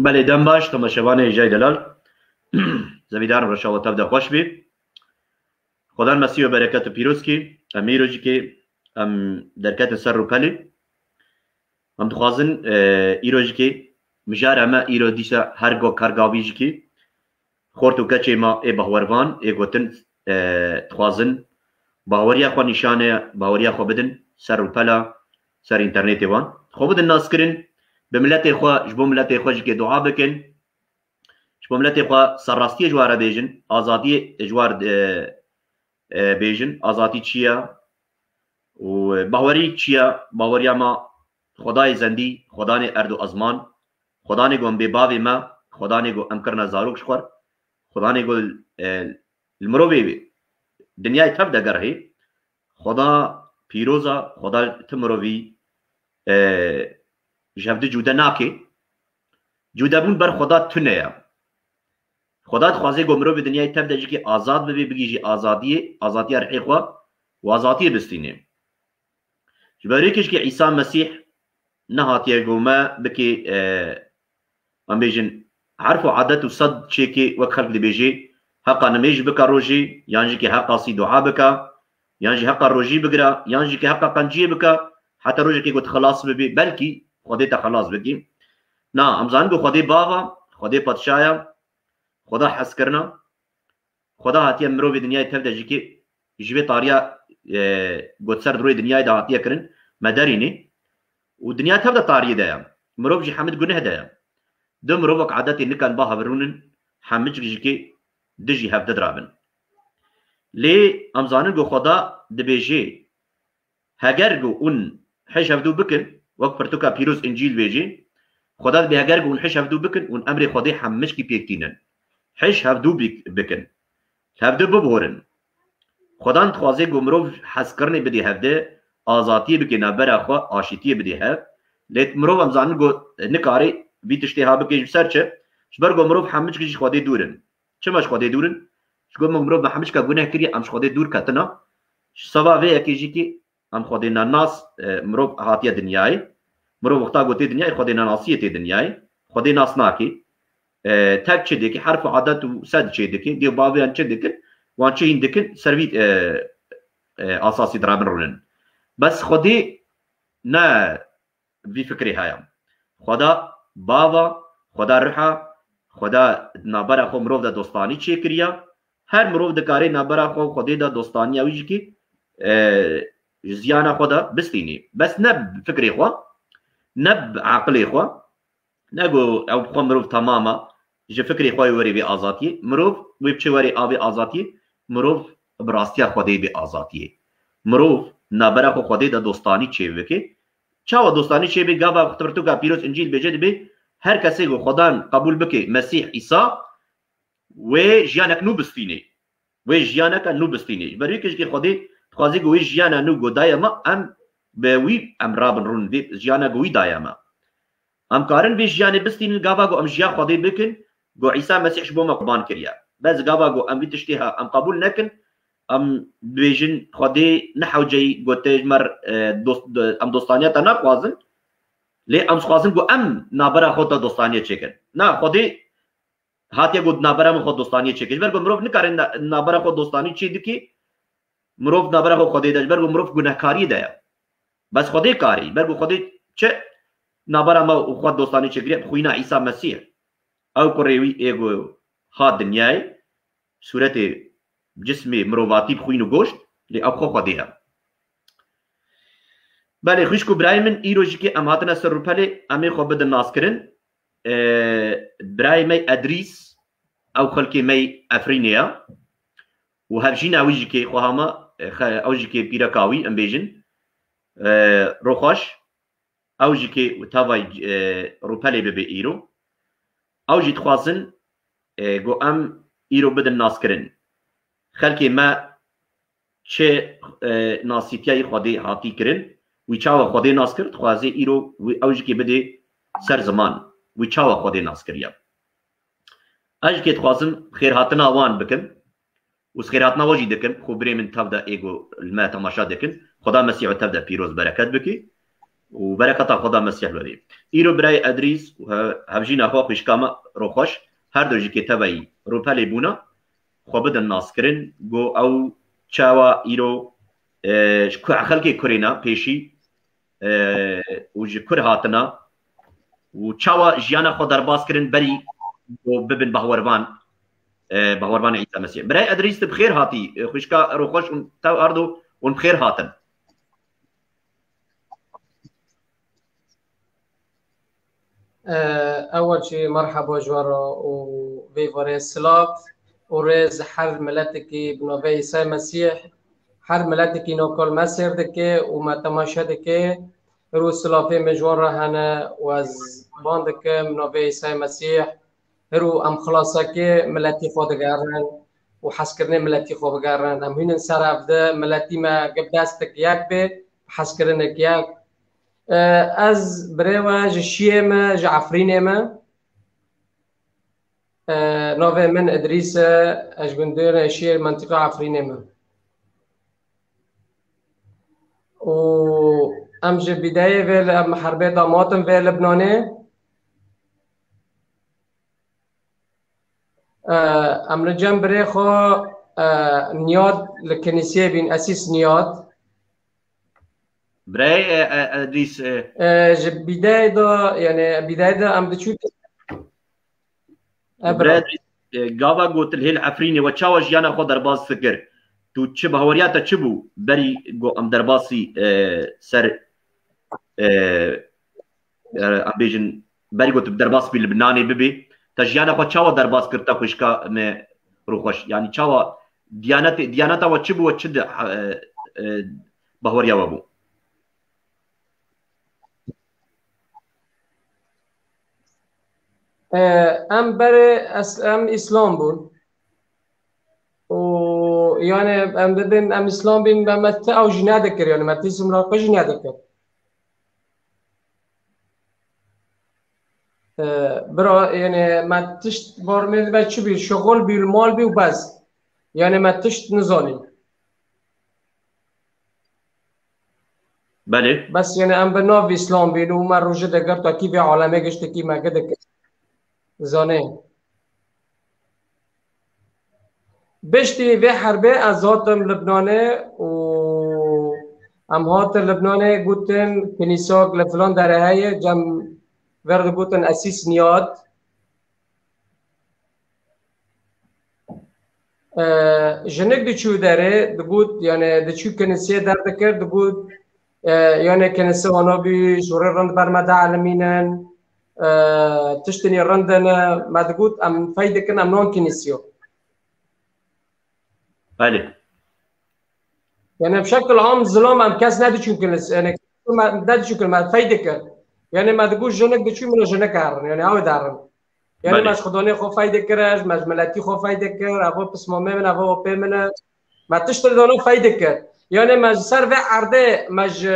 بله دم باش تماشاوان جای دلال زمیدارم رشاو تبدا خوش بی خدا مسیح و برکت و پیروز کی امیروجی که ام درکت سر رو پلی ام دخوازن ایروجی که مجار اما ایرو دیسا هرگو کارگاویجی که خورت و کچه ما ای بهوروان ای گوتن دخوازن باوریا خو نشانه باوریا خو بدن سر رو پلا سر اینترنت وان خو بدن ناس کرن بملت خو جبو ملت خو جی دعا بکن جبو ملت خو سراستی جوار بیجن آزادی جوار بیجن آزادی چیا و باوری چیا باوریا ما خدای زندی خدا نے ارد و ازمان خدا نے گم بباوی ما خدا نے گو امکرنا زاروک شخور خدا نے گو المروبی دنیای تب دگر ہے خدا پیروزا خدا تمروی جبد جوده ناکه جوده بون بر خدا تونه یا خدا خوازه گمرو به دنیای تب دجی که آزاد ببی بگیجی آزادی رحی خوا و آزادی بستینه جبری کش که عیسی مسیح نهاتیه گوما بکی ام بیجن عرف و عادت و صد چه که وقت خلق دی بیجی حقا نمیج بکا روجی یعنی که حقا سی دعا بکا یعنی حقا روجی بگرا یعنی که حقا قنجیه بکا حتی روجی که گوت خلاص ببی بلکی خودی تا خلاص بگی نا امزان گو خودی باوا خودی پادشایا خدا حس کرنا خدا هاتیه مرو به دنیای تب دجی که جوی تاریا گوت سر دروی دنیای دا هاتیه کرن مدارینی و دنیا تب دا تاریه دایا مرو بجی حمد گنه دایا دو مرو وک عادتی نکن باها برونن حمد جی که دجی هفته درابن لی امزانن گو خدا دبیجی هگر گو اون حش هفدو بکن وقت پرتوکا پیروز انجیل بیجی خدا به هگر گو اون حش هفدو بکن اون امر خدای حمش کی پیکتینن حش هفدو بکن هفدو ببورن خدا تخوازه گمرو حس کرنه بدی هفده آزادی بکن برا خو آشتی بدی هف لیت مرو امزانن گو نکاری بیتشتی ها بکن سرچه شبر گمرو حمش کی خدای دورن چماش خدای دورن شگو مرو حمش کا گناه کری امش خدای دور کتنا سوا وی اکیجی کی ام خدای ناس مرو هاتیه دنیای مرو وقتا گوتی دنیای خدای ناسیه دنیای خدای ناس ناکی تک چه دیگه حرف عادت و صد چه دیگه دی باویان چه دیگه وان چه این دیگه سرویت اساسی درامن رولن بس خدای نه بی فکری هایم خدا باوا خدا رحا خدا نابرا خو مرو د دوستانی چه کریا هر مرو د کاری نابرا خو خدای د دوستانی اوی کی زیانا خدا بستینی بس نب فکری خو نب عقلی خو نگو او خو مرو تماما ج فکری خو وری به آزادی مرو وی چه وری آبی آزادی مرو براستیا خدای به آزادی مرو نابرا خو خدای د دوستانی چه وکی چا دوستانی چه به گاوا خطرتو کا پیروز انجیل بجد به هر کسی گو خدا قبول بکی مسیح عیسی و جیانک نو بستینی و جیانک نو بستینی بری کش که خدای خوازی گوی جیانا نو گو دایما ام به وی ام رابن رون وی جیانا گوی دایما ام کارن وی جیان بستین گاوا گو ام جیا خدای بکن گو عیسی مسیح شبو ما قربان کریا بس گاوا گو ام بیتشتیها ام قبول نکن ام بیجن خدای نحوجی گو تجمر ام دوستانیت نه خوازن لی ام خوازن گو ام نابرا خود دوستانیت چکن نه خدای هاتیه گو نابرا خود دوستانیت چکن بر گو مرو نکارن نابرا خود دوستانی چی دکی مرو نابرا خود خدای دج برگو مرو گناهکاری ده بس خدای کاری برگو خدای چه نابرا ما خود دوستانی چگری خوینا عیسی مسیح او کوریوی ایگو ها دنیای صورت جسم مروواتی بخوین و گوشت لی او خو خدای هم بله خوش کو برای من ایروجی که ام هاتنا سر رو پله امی خو بدن ناس کرن برای می ادریس او خلکی می افرینیا و هفجین اویجی که خواهما اوجی که پیرکاوی ام بیجن روخاش اوجی که تاوای روپلی ببی ایرو اوجی تخوازن گو ام ایرو بدن ناس کرن خلکی ما چه ناسیتیای خودی هاتی کرن وی چاوا خودی ناس کرد خوازی ایرو اوجی که بده سر زمان وی چاوا خودی ناس کریا اوجی که تخوازن خیر هاتنا آوان بکن وسخيراتنا وجي دكن خو بري من تبدا ايجو الماء تماشا دكن خدا مسيح تبدا بيروز بركات بكي وبركة خدا مسيح الذي إيرو براي أدريس وهبجينا خو خشكاما روخش هر دوجي كتابي روبالي بونا خو بدن ناس كرن جو أو تشاوا إيرو شكو خلقي كورينا بيشي وجي كور هاتنا وتشاوا جيانا خو درباس كرن بري ببن بهوربان عيسى مسيح براي أدريس بخير هاتي خشكا روخش تاو أردو ونبخير هاتن. أول شيء مرحبا جوارا وبيفوري سلاف ورز حر ملتكي بنوفي عيسى مسيح حر ملتكي نوكل مسير دكي وما تماشا دكي رو سلافي مجوارا هنا وز باندك بنوفي عيسى مسيح رو أم خلاصكي ملتي خودگارن وحسكرني ملتي خودگارن هم هين سرف ده ملتي ما قبداستك ياك بي حسكرنك ياك از بريوا جشيما جعفرينما نوفي من ادريس اجبندور شير منطقه عفرينما و امج بدايه في ام حربيه طماطم في لبنان ام رجم بريخو نياد الكنيسيه بين اسيس نياد براي أدريس بداية دا يعني بداية دا أم بتشوف براي جاوا قلت الهيل عفريني وتشاوا جيانا خو درباز فكر تو تشبه هورياتا تشبو بري جو أم درباسي سر أم بيجن بري قلت بدرباس بلبناني ببي تجيانا خو تشاوا درباس كرتا خشكا ما روخش يعني تشاوا ديانتا وتشبو وتشد بهوريا وابو ام بري ام اسلام بون و يعني ام بدن ام اسلام بين بمت او جنادكر يعني ما تسم لا جنادكر برا يعني ما تشت بارمي بچو بي شغل بي المال بي وبس يعني ما تشت نزاني بله بس يعني ام بناف اسلام بين وما روجه دگر تا كي في عالمه گشت كي ما قدك زانه بشتي في حربه از هاتم لبنانه و ام هات لبنانه گوتن كنيساك لفلان دره هي جم ورد گوتن اسيس نياد جنك دي چو داره دگوت يعني دي چو كنيسه در دكر دگوت يعني كنيسه وانا بي شوري رند برمدا علمينن تشتني رندنا ما تقول ام فايدك ام نون كنيسيو بله يعني بشكل عام ظلام ام كاس نادي شو كنيس يعني ما نادي شو ما فايدك يعني ما تقول جنك بتشو من جنك هارن يعني هاو دارن يعني بله. مش خدوني خو فايدك راج مش ملاتي خو فايدك ابو بسمو من ابو بيمنا ما تشتري دونو فايدك يعني مش سر في عرضه مش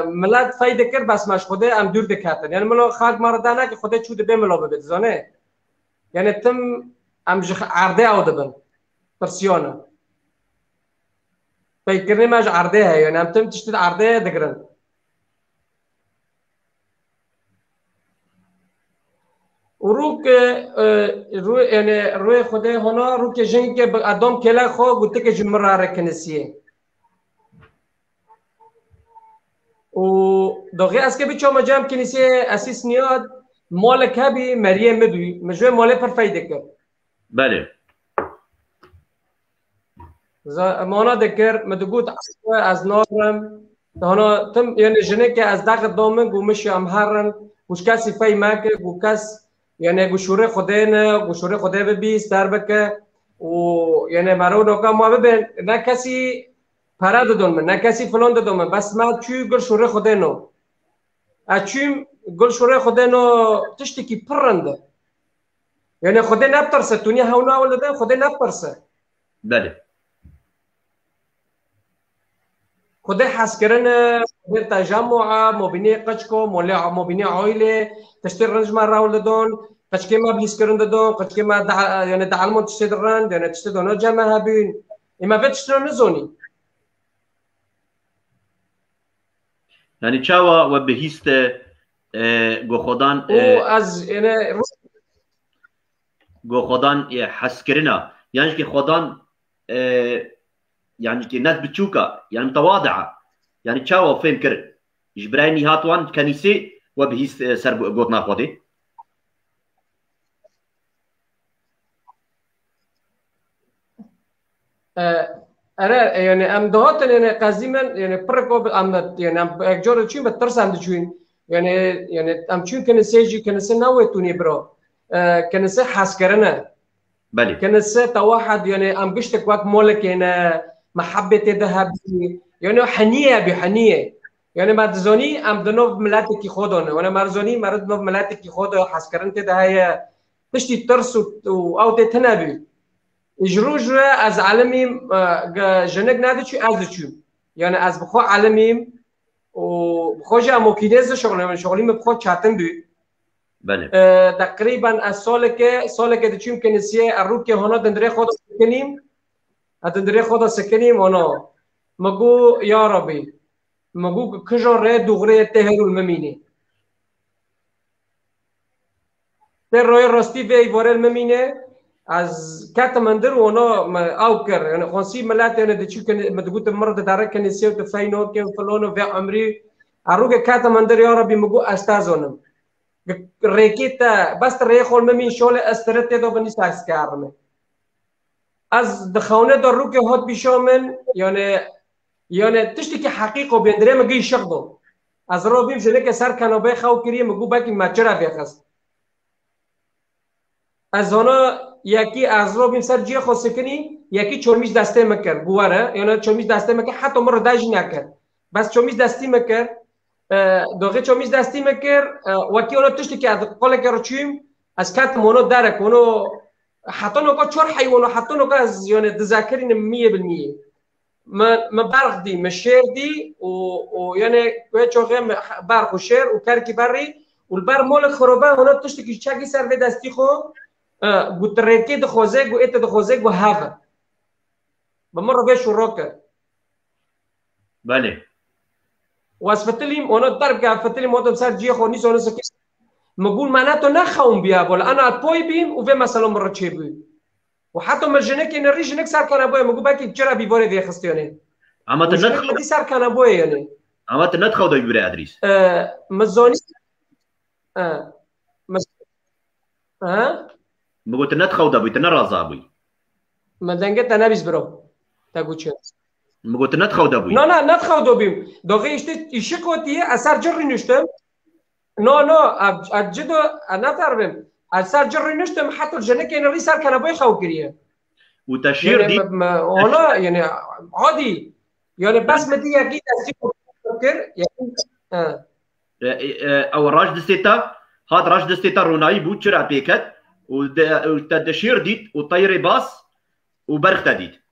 ملت فايده کرد بس مش خوده ام دور دکاتن يعني ملو خاک مردانه که خوده چود به ملو ببد زانه يعني تم ام عرضه او دبن برسيونه فيكرني ماج عرضه يعني ام تم تشتد عرضه دقرن وروك رو يعني روی خوده هنا رو که جنگ که ادم کلا خو گوته که جمراره کنسیه و داغی از که بیچو مجام کنیسه اسیس نیاد مالک هبی مریم مدوی مجوی ماله پر فایده کرد بله مانا دکر مدگوت از نارم هانا تم یعنی جنه که از داغ دامن گومش امهرن گوش کسی فای مکه گو کس یعنی گوشوره خودین گوشوره خوده ببیست در بکه و یعنی مرو نوکا ما ببین نه کسی پرا دادم من نه کسی فلان دادم من بس ما چی گل شوره خوده نو اچیم گل شوره خوده نو تشتی کی پرنده یعنی خوده نپترسه تونی هاونا اول دادن خوده نپترسه بله خوده حس کردن خوده تجمع مبینی قچکو مبینی عائله تشتی رنج ما راول دادن قچکی ما بلیس کردن دادن قچکی ما یعنی دعالمون تشتی درند یعنی تشتی دانا جمع هبین اما به تشتی نزونی يعني تشاوا وبهيست جو خدان او از یعنی جو خدان حسكرنا يعني كي خدان يعني كي ناس بتشوكا يعني متواضعة يعني تشاوا فين كر جبراني هاتوان كنيسة وبهيست سر قوتنا خودي اره یعنی ام دهاتن یعنی قزیمن یعنی پرکو ام یعنی ام اجور چین به ترس ام چین یعنی ام چین کنسه جی کنسه نوتونی برا کنسه حس کرنه بله کنسه توحد یعنی ام قشتك وقت مولك يعني محبة ذهبي يعني حنية بحنية يعني ما تزوني ام دنوف ملاتك خودونه وانا مرزوني مرد نوف ملاتك خوده حس کرنت ده هي تشتي ترس او تتنابي جروج از عالمیم جنگ نداشتی از چیم یعنی از بخو عالمیم و بخوش اموکینز شغلیم بخو چاتم بی بله تقریبا از سال که دچیم کنیسیه رو که هانا دندره خود سکنیم دندره خود سکنیم هانا مگو یا ربی مگو کجا ره دوغره تهرول ممینه در روی راستی وی وارل ممینه از کات مندر اونا او کر يعني خونسي ملات يعني دچو كن مدغوت مرد دار كنيسه وتفاينو كم فلونو في عمري اروغ كات مندر يا ربي مغو استازونم ريكيتا بس ريخول ممين شول استرت دو بني ساكس كارمه از دخونه دو روك هوت بيشومن يعني تشتكي حقيقه بندري مغي شغدو از رو بيم جنك سر كانوبه خاو كريم مغو باكي ماچرا بيخس از هنا یکی از رو بیم سر جی خود سکنی یکی چرمیش دسته مکر بواره یعنی چرمیش دسته مکر حتی مرا داج نکر بس چرمیش دستی مکر دوغه چرمیش دستی مکر وکی اونو تشتی که از قال کرچیم از کات مونو درک اونو حتی نوکا چور حیوانو حتی نوکا از یعنی تذاکرین 100% ما برق دی مشیر دی و یعنی کوه چوغه برق و شیر و کرکی بری و البر مول خروبه اونو تشتی که چاکی سر به دستی خو بوتريكي دو خوزيك وإنت دو خوزيك وهذا بمر بيش الروكر بله واسفتليم وانا الضرب قاعد فتليم وضم صار جي خوني سونا سكيس مقول معناته نخاوم بيها ولا انا البوي بيم وفي مثلا مره تشيبي وحتى ما جنك ان الريجنك صار كان ابوي مقول باكي تجرى بيفوري في خستيوني اما تنت دي صار كان ابوي يعني اما تنت خود يبري ادريس مزوني مز بقول تنت خود ابي تنرازا ابي ما دنگت انا بيس برو تاگو چه بقول تنت خود ابي نه نت خود بیم دوغه اشته ایشکوتیه اثر جری نشتم نه اجدو انا تعرفم اثر جری نشتم حتى الجنك ان ري صار كان ابوي خو كريه وتشير يعني دي هنا يعني عادي يعني بس مدي اكيد افكر يعني او راج دستيتا هاد راج دستيتا روناي بوتشرا بيكت وتدشير ديت وطيري باص وبرخ ديت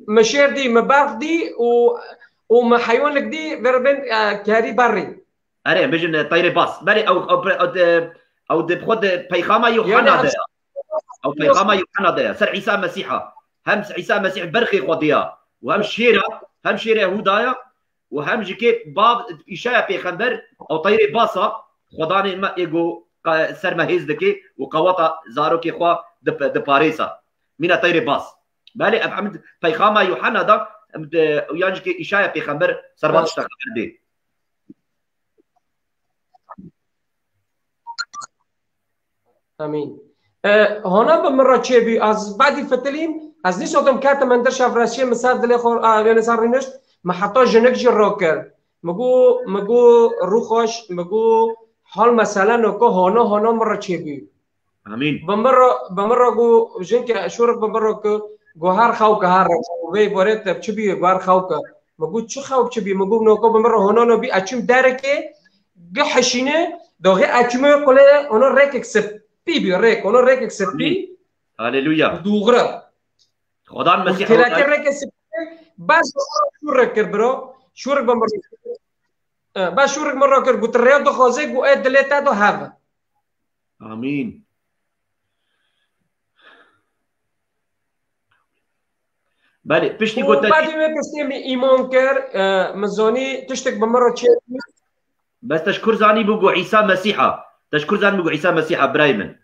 مشير دي مبارك دي وما حيوان لك دي فيربن كاري بري اري بيجن طيري باص بالي او دي بخد بيخاما يوحنا ده او بيخاما يوحنا ده سر عيسى مسيحه هم عيسى مسيح برخي خديا وهم شيره هودايا وهم جيكي باب إشاعة بيخنبر أو طيري باصة خداني ما إيجو سر مهيز دكي وقواتا زاروكي خوا د باريسا مينا طيري باص بالي أبحمد بيخاما يوحنا دا ويانجيكي إشاعة بيخنبر سربات اشتغل دي امين هنا بمرة تشيبي از بعد فتلين از نيش اوتم كارت من درش افراشيه مسار دلي خور يعني صار رينشت ما حطوا جنك جروكر مگو روخش مگو حال مثلا نکو هانا مرة تشيبي امين بمرة گو جنك شورك بمرة کو گوهر خاو که هر وی بورت تشبي گوهر خاو که مگو چه خاو تشبي مگو نکو بمرة هانا نبي اچم درکه گحشینه دوغه اچمه قله اونو رک اکسپ بي ريك اونو ريك اكسبتي هاليلويا دوغرا خدا المسيح تلاقي ريك اكسبتي بس شورك برو شورك بمر بس شورك مره كر قلت الرياض خوزيك واد دليتا دو هذا امين بله پشتی و گوته بعدی می پشتی می ایمان کرد مزانی تشتک بمرا چه بس تشكر زاني بوجو عيسى مسيحة تشكر زاني بوجو عيسى مسيحة برايمن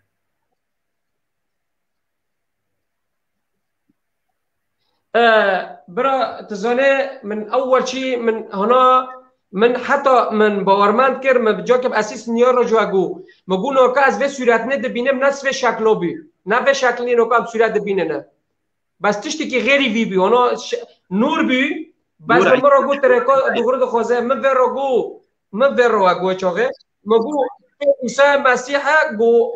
برا تزانه من اول شيء من هنا من حتى من باورمند كر من بجاكب اساس نيار رو جواگو مگو نوکا از به صورت نه دبینم نه به شکلو بی نه به شکلی نوکا صورت دبینه نه بس تشتی که غیری وی بی هنا نور بی بس نور من رو گو ترکا دوغرو خوازه من ور رو گو چاغه مگو عیسی مسیح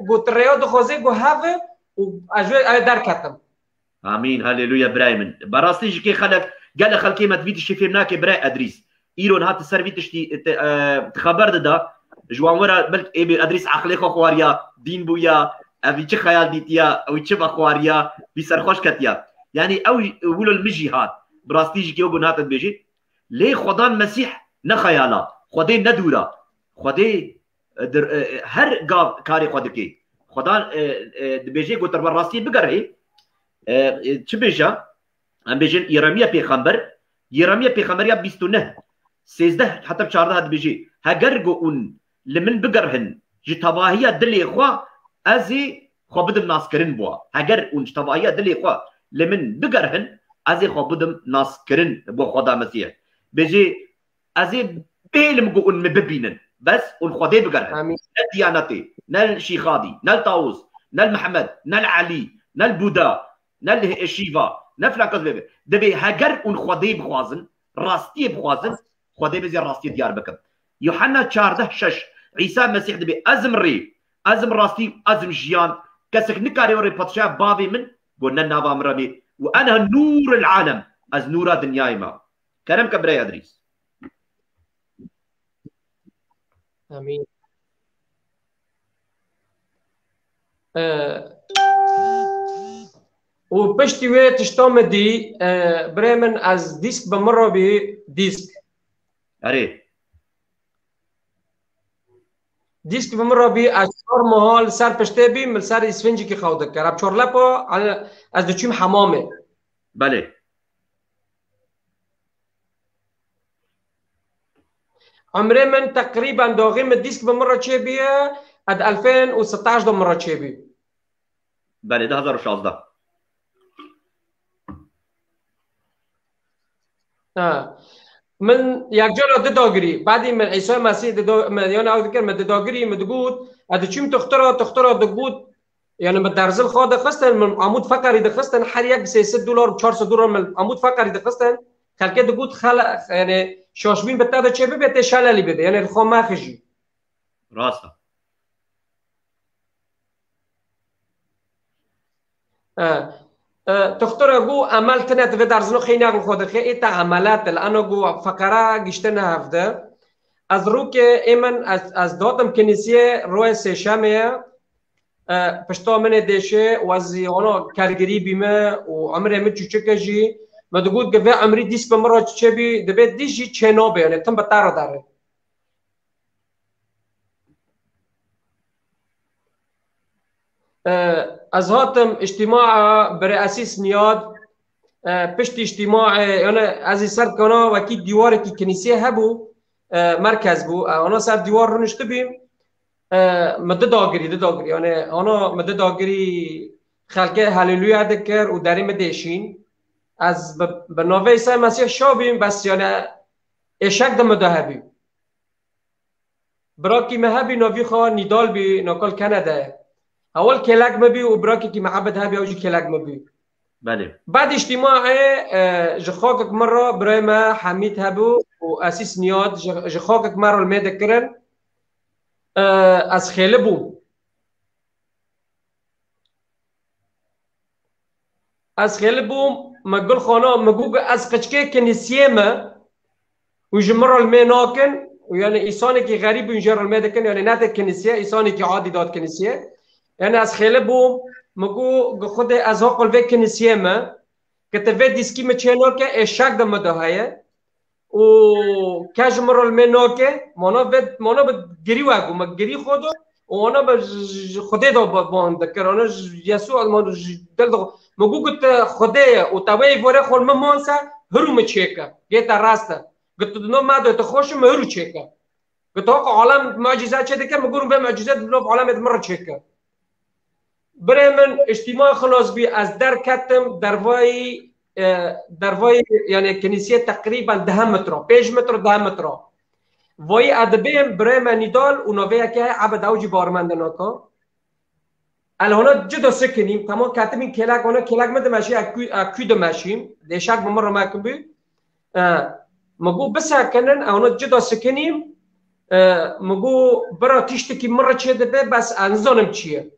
گو تریا دو خوازه گو هفه و اجوه در کتم امين هللويا برايمن براستي جي خلق قال خلقي ما تفيد الشي فيمناك براي ادريس ايرون هات السر تشتي تخبر دا جوان ورا بلك اي ادريس عقلي خواريا دين بويا ابي تش خيال ديتيا او تش بخواريا بيسر خوش كتيا يعني او ولو المجي هات براستي جي بون هات بيجي ليه خدان مسيح نخيالا خدي ندورا خدي هر قاب كاري خدكي خدان بيجي قلت براستي بقرهي چه بيجا ام بيجن يرميا پیغمبر يرميا پیغمبر يا 29 13 حتى 14 هاد بيجي هاجرجو اون لمن بقرهن جي تباهيه دلي خوا ازي خو بدم ناس كرن بوا هاجر اون تباهيه دلي خوا لمن بقرهن ازي خو بدم ناس كرن بو خدا مسيح بيجي ازي بيلم جو اون مببينن بس اون خدي بقرهن ديانتي نال شيخادي نال طاووس نال محمد نال علي نال بودا نال شیوا نفلا کس ببه دبی هگر اون خدای بخوازن راستی بخوازن خدای بزی راستی دیار بکن یوحنا 14:6 عیسی مسیح دبی ازم ری ازم راستی ازم جیان کسک نکاری وری پادشاه باوی من قلنا نابام ربي وانا نور العالم از نور دنیای ما کرم کبره ادریس امين و پشتی وی تشتام دی بريمن از دیسک بمره بی دیسک اره دیسک بمره بی از 4 محال سر پشته بی من سر اسفنجی که خود کرد 4 لپا از دچیم حمامه بله عمره من تقریبا داغیم دیسک بمره چه بیه اد 2016 دو مره چه بی بله 2016 من یک جا دداگری بعدی من عیسی مسیح یعنی او دیگر من دداگری مدگود اد چیم تخترا دگود يعني من درزل خاطر خستن من عمود فقري دخستن هر یک $300 $400 من عمود فقري دخستن خلقه دگود خلق يعني شاشبين بتاعه چه بده شللی بده يعني خو خجي راسته تختار جو عمل تنت و درزنو خیلی اگه خود خیلی ایت عملات الان جو فقرا گشتن هفته از رو که ایمن از دادم کنیسیه روی سه‌شنبه پشتا من دیشه و از آنها کارگری بیمه و عمره من چوچه جی مدگود گفته عمری دیس به مرا چه بی دبی دیجی چه نابه یعنی تم بتر داره از هاتم اجتماع برای اساس نیاد پشت اجتماع یعنی از سر کنا و کی دیوار کی کنیسه هبو مرکز بو آنها سر دیوار رو نشته بیم مدد داگری یعنی آنها مدد داگری خلقه هللویا دکر و داریم دیشین از به نوع عیسی مسیح شابیم بس یعنی اشک دم دهبی براکی مهبی نوی خواه نیدال بی نکال کنده اول کلاک مبی و براکی کی معبد هبی اوجی کلاک مبی بله بعد اجتماع جخاكك مرة برای ما حمید هبو و اساس نیاد جخاكك مرة الميدا کرن از خیلی بوم مقول خانه مقول از قچکه کنیسیه ما و جمرة الميناكن ويعني إنساني كي غريب ينجر الميدكن يعني نات الكنيسية إنساني كي عادي دات كنيسية يعني از خیلی بوم مگو خود از هاقل وی کنیسیه ما كتفي ديسكي ما تشينوكا اشاك دم دهايه و كاج مرة المنوكا مانا بد گری واگو ما گری خودو وانا خدي دو باند كرانا يسوع ما دل مگو قلت خدي وتوي فوري خول ممونسا هرو متشيكا جيت راستا قلت نو ما دو تخوش مهرو تشيكا قلت هو عالم معجزات شده که مگورم به معجزات بلوف عالم مره تشيكا بريمن اجتماع خلاص بي از در كتم دروای يعني كنيسيه تقريبا 10 متر 5 متر 10 متر وای ادبیم بريمن نيدال ونوفيا كه عبد اوجي بارمندناكا الان جدا سکنیم تمام کاتمین کلاک اونا کلاک مده ماشی اکی دو ماشیم دیشک بمر ما کبی مگو بس کنن اونا جدا سکنیم مگو برا تیشت کی مره چه ده بس انزانم چیه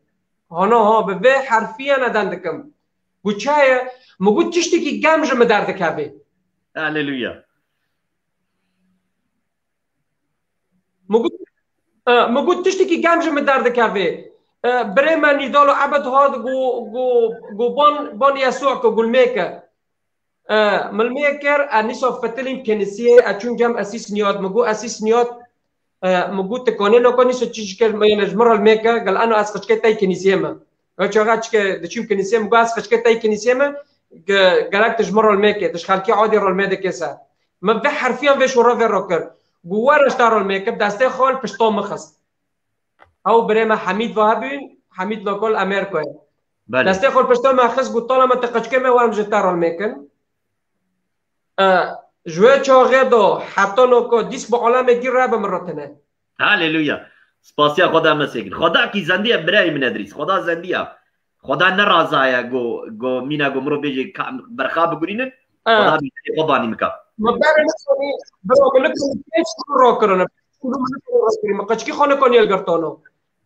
هانا ها به حرفیا ندندکم بوچای مگو تیشت کی گمج مدرد کبی هللویا مگو تیشت کی گمج مدرد کبی بريما نيدالو عبد هاد جو بان يسوع كقول ميكا ملميكر انيسو فتلين كنيسيه اتشون جام اسيس نياد مگو اسيس نياد مگو تكوني لو كوني سو تشيكل ما ينجمر الميكا قال انا اسقش كتاي كنيسيه ما وچاغاچ ك دشيم كنيسيه مگو اسقش كتاي كنيسيه ما قالك تجمر الميكا تشخالكي عادي رول ميدا كيسا ما بحرفيا فيش ورا في روكر جوار اشتروا الميكا داسته خال بشطو مخص او بريما حميد وهابين حميد لوكول امريكا دسته خول پشتو ما خص گو طالما تقچکمه وام جتار الميكن جوه چاغدو حتی نوکو دیس با عالم گیر رب مرتنه هاليلويا سپاسیا خدا مسیگن خدا کی زندیه برای من ادریس خدا زندیه خدا نرازایا گو مینا گو مرو بیجی برخاب گورینن خدا بیجی قبانی مکا مبارا نسونی برو ملکن پیش رو کرنه قچکی خانه کنی الگرتانو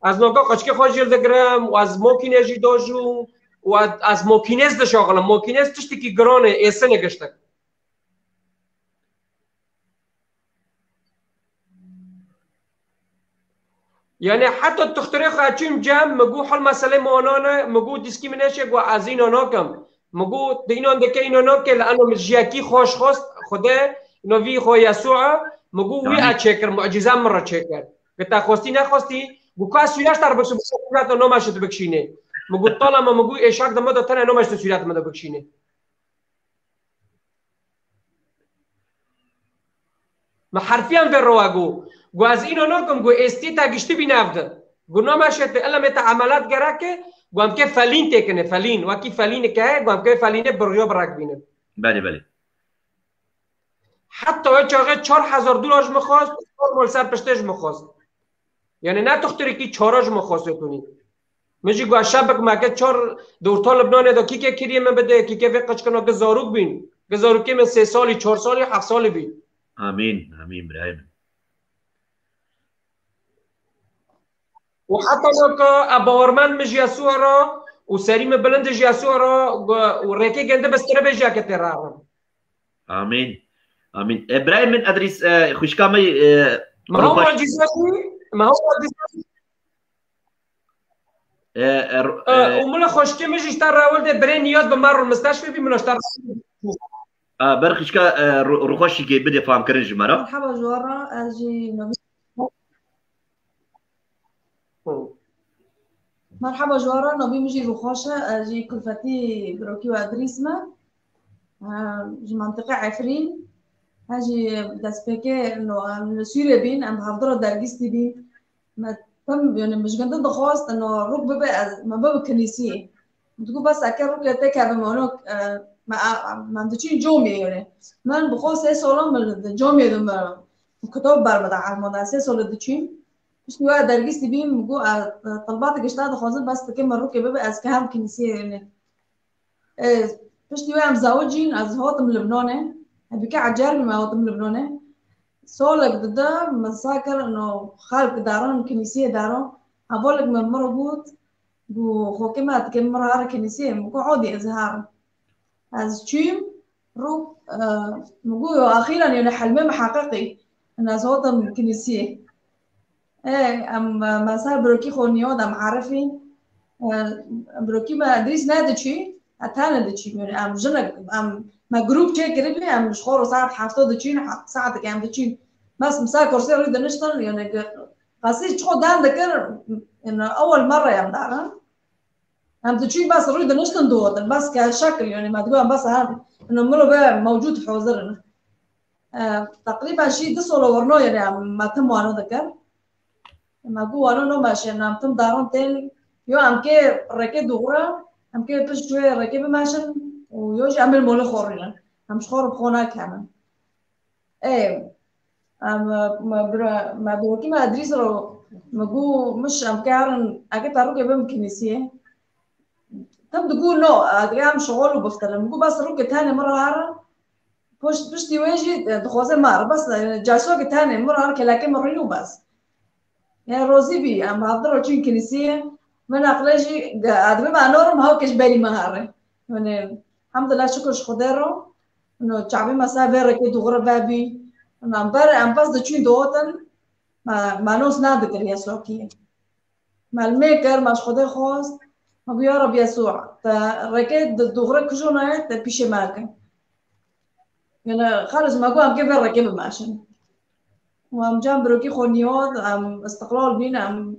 از نوکا قچکی خواجیل دگرم و از موکینجی داجو و از موکینز دشاغلم موکینز تشتی که گرانه ایسه نگشتک يعني حتى التختريخ اتشم جام مگو حل مسألة مانانا مگو دیسکریمینیشن گو از این آناکم مگو دینان دکه این آناکه لانه مجیاکی خوش خواست خدا نوی خو یسوع مگو وی اچکر معجزه مره چکر گتا خواستی نخواستی گو کاس سویاش تر بکش صورت نامش بکشینه مگو طالما مگو اشاق دم دادن نامش صورت مده بکشینه ما حرفيا في الرواقو از اینو نکم گو استی تا گشتی بینافده گو نامشت الا مت عملات گراکه گو هم که فلین تکنه فلین وکی فلین که گو هم که فلینه برجا برک بینه بله بله حتی وقتی چاقه $4,000 مخواست مال سر پشتش مخواست یعنی نه تختری کی 4 مخواست کنی میگی گو شبک مکه 4 دورتا لبنان دا کی که کریه من بده کی که وقت کنه گزاروک بین گزاروکی من 3 سالی 4 سالی 7 سالی بین امين امين برايم وحتى لو ابورمان مش يسوع را وسريم بلند يسوع را وريكي جنده بس ترى بيجا كترارم امين امين ابراهيم من ادريس خوشكامي ما هو معجزاتي ما هو معجزاتي وملا خوشكي مش اشترى ولد برين ياد بمر المستشفى بمن اشترى برخشكا روخوشي كي بدي فهم كرن جمرة مرحبا جوارا اجي مرحبا جوارا نبي مجي روخوشة اجي كلفتي بروكي وادريسما جي منطقة عفرين اجي داسبيكي انه من سوريا بين ام بحضرة درجستي بين ما تم يعني مش قد خواست انه روك ببقى ما باب الكنيسية تقول بس اكل روك يتكا بمونوك ما عندكين جومي يعني من بخوص سالم الجومي دم كتاب برمدا على مدرسة سولدتشين مش نوع درجستي بين مجو طلباتك اشتغل خازن بس تكمل روكي ببقى از كهام كنيسية يعني مش نوع مزوجين از هوتم لبناني بكي عجال ما هوتم لبناني سولك ضد مساكر انه خالق داران كنيسية داران هقولك من مربوط جو خوكمات كم مرة كنيسية مجو عودي ازهار از چیم رو مگو اخیرا يعني حلمي حقيقي انا صوتم كنيسيه ام مثلا بروكي خونيود ام عارفين بروكي ما ادريس نادشي اتانا دشي يعني ام جنك ام ما جروب تشي قريبي ام مش خور ساعه حافظه دشي ساعه كام دشي بس مسا كرسي ريد نشتغل يعني قصدي شو دان ذكر إنه أول مرة يوم دارن هم تشوي بس ريد نشتن دوت بس كشكل يعني ما تقول بس هم إنه ملو بقى موجود في حوزرنا تقريبا شيء دسولو ورنو يعني ما تم وانو ذكر ما قو وانو نو ماشي نام تم دارون تاني يو أم كي ركيد دورة أم كي بس شوية ركيب ماشن ويوش أعمل مول خورينا هم شخور بخونا كمان إيه ما بروكي ما أدري سرو ما قو مش أم كارن أكيد تروح يبهم كنيسية تم تقول نو أدري شغل وبفتر ما قو بس روح تاني مرة هارا بش تواجه دخوزة مار بس جالسوا كتاني مرة كلاكي مرينو بس يعني روزي بي أم هذا رجين كنيسية من أقلجي أدري ما نورم هاو كش بالي مهارة يعني الحمد لله شكر خديرو إنه شعبي مسافر كي دغرة بابي إنه أم بس دشين دوتن ما نوس نادر يسوع كيه ما الميكر مش خدير خاص ما بيعرف يسوع تركيد دغرة كجونا تبيش ماكن يعني خالص ما قام كيف ركب ماشين وام جنب روكي خونيود ام استقلال بين ام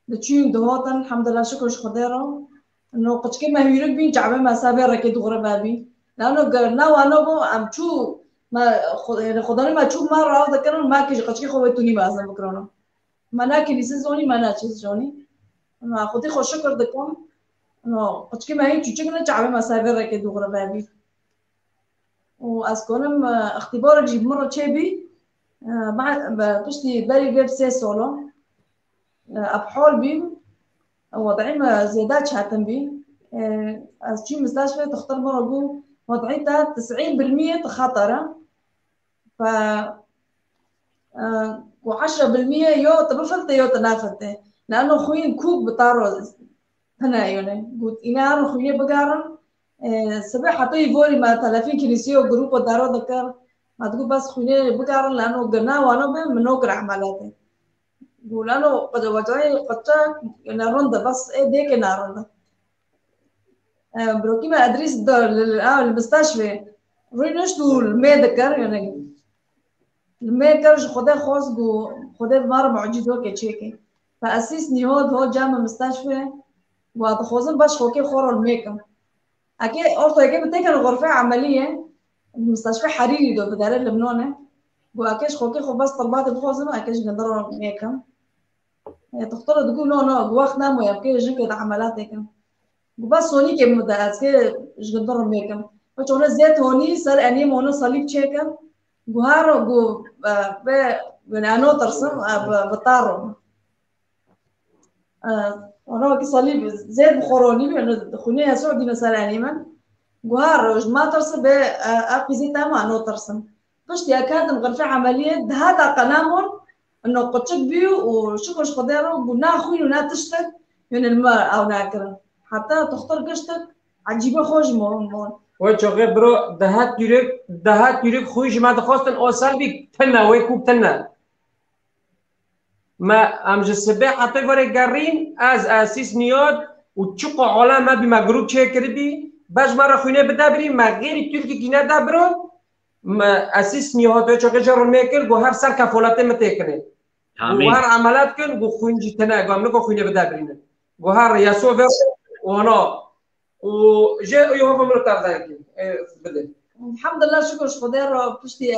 دتشين دهوتن الحمد لله شكر خديرو انه قد كما هيرك بين جعبه ما سابر ركيد غربابي لانه قلنا وانا بو ام شو ما يعني خداني ما شو مره ذكر ما كيش قد كي خويتوني بازم بكرونه ما ناكل زوني ما ناكل زوني انا خدي خوش شكر دكم انه قد كما هي تشكنا جعبه ما سابر ركيد غربابي وأذكرهم اختبار جيب مرة شبي بعد بشتي بالي جيب سي سولو أبحول بيم وضعي زيادات شاتن بي أشي مستشفى تختار مرة جو وضعيتها 90% خطرة ف و10% يو تبفلت يو تنافلت لأنه خوين كوب بطارو هنا يعني قلت إنا خوين بقارن سبح حتى يفوري ما 30 كنيسية وجروب دارو ذكر ما تقول بس خلينا بقارن لأنه قلنا وأنا بمنوكر عملاته يقول أنا قد وجهي قد نرند بس إيه ديك نرند بروكي ما أدريس المستشفى رينش دول الميدكر يعني الميدكر خده خاص جو خده مار معجزة كشيكي فأسيس نيود هو جامع مستشفى وأتخوزن باش خوكي خور الميكم أكيد أرتو أكيد بتيجي الغرفة عملية المستشفى حريري دو بدار اللبنانة وأكيد خوكي خو بس طلبات بخوزن أكيد قدروا ميكم تختار تقول نو وقت نامو يبكي جنك عملات هيكم وبس سوني كم مدرس كي قدروا ميكم فشونا زيت هوني صار أني مونو صليب شيكم وهارو جو ب بنانو ترسم بطارو أنا كصليب زيت بخوروني لأنه خوني يسوع دينا سراني من جوهر ما ترسم بأقيزي تاما أنو ترسم فشتي أكاد مغرفة عملية هذا قنامون إنه قتشك بيو وشكرش قدره قلنا أخوي ونا تشتك من الماء أو ناكرن حتى تختار قشتك عجيبة خوش مون وچو غير برو دهات يريك خويش ما تخواستن أوصل بيك تنا ويكوب تنا ما امج السباح حتى وري قارين از اسيس نيود وتشقو علامه بما جروب تشيكربي باش مره خوينه بدابري ما غير تركي كينا دابرو ما اسيس نيود وچو جرو ميكل جو هر سر كفولات متيكني وهر عملات كن جو خوينجي تنا جو امنكو خوينه بدابرين جو هر ياسو فير وانا وجاء يوم مرتار ذاك بدل الحمد لله شكر خدير بشتي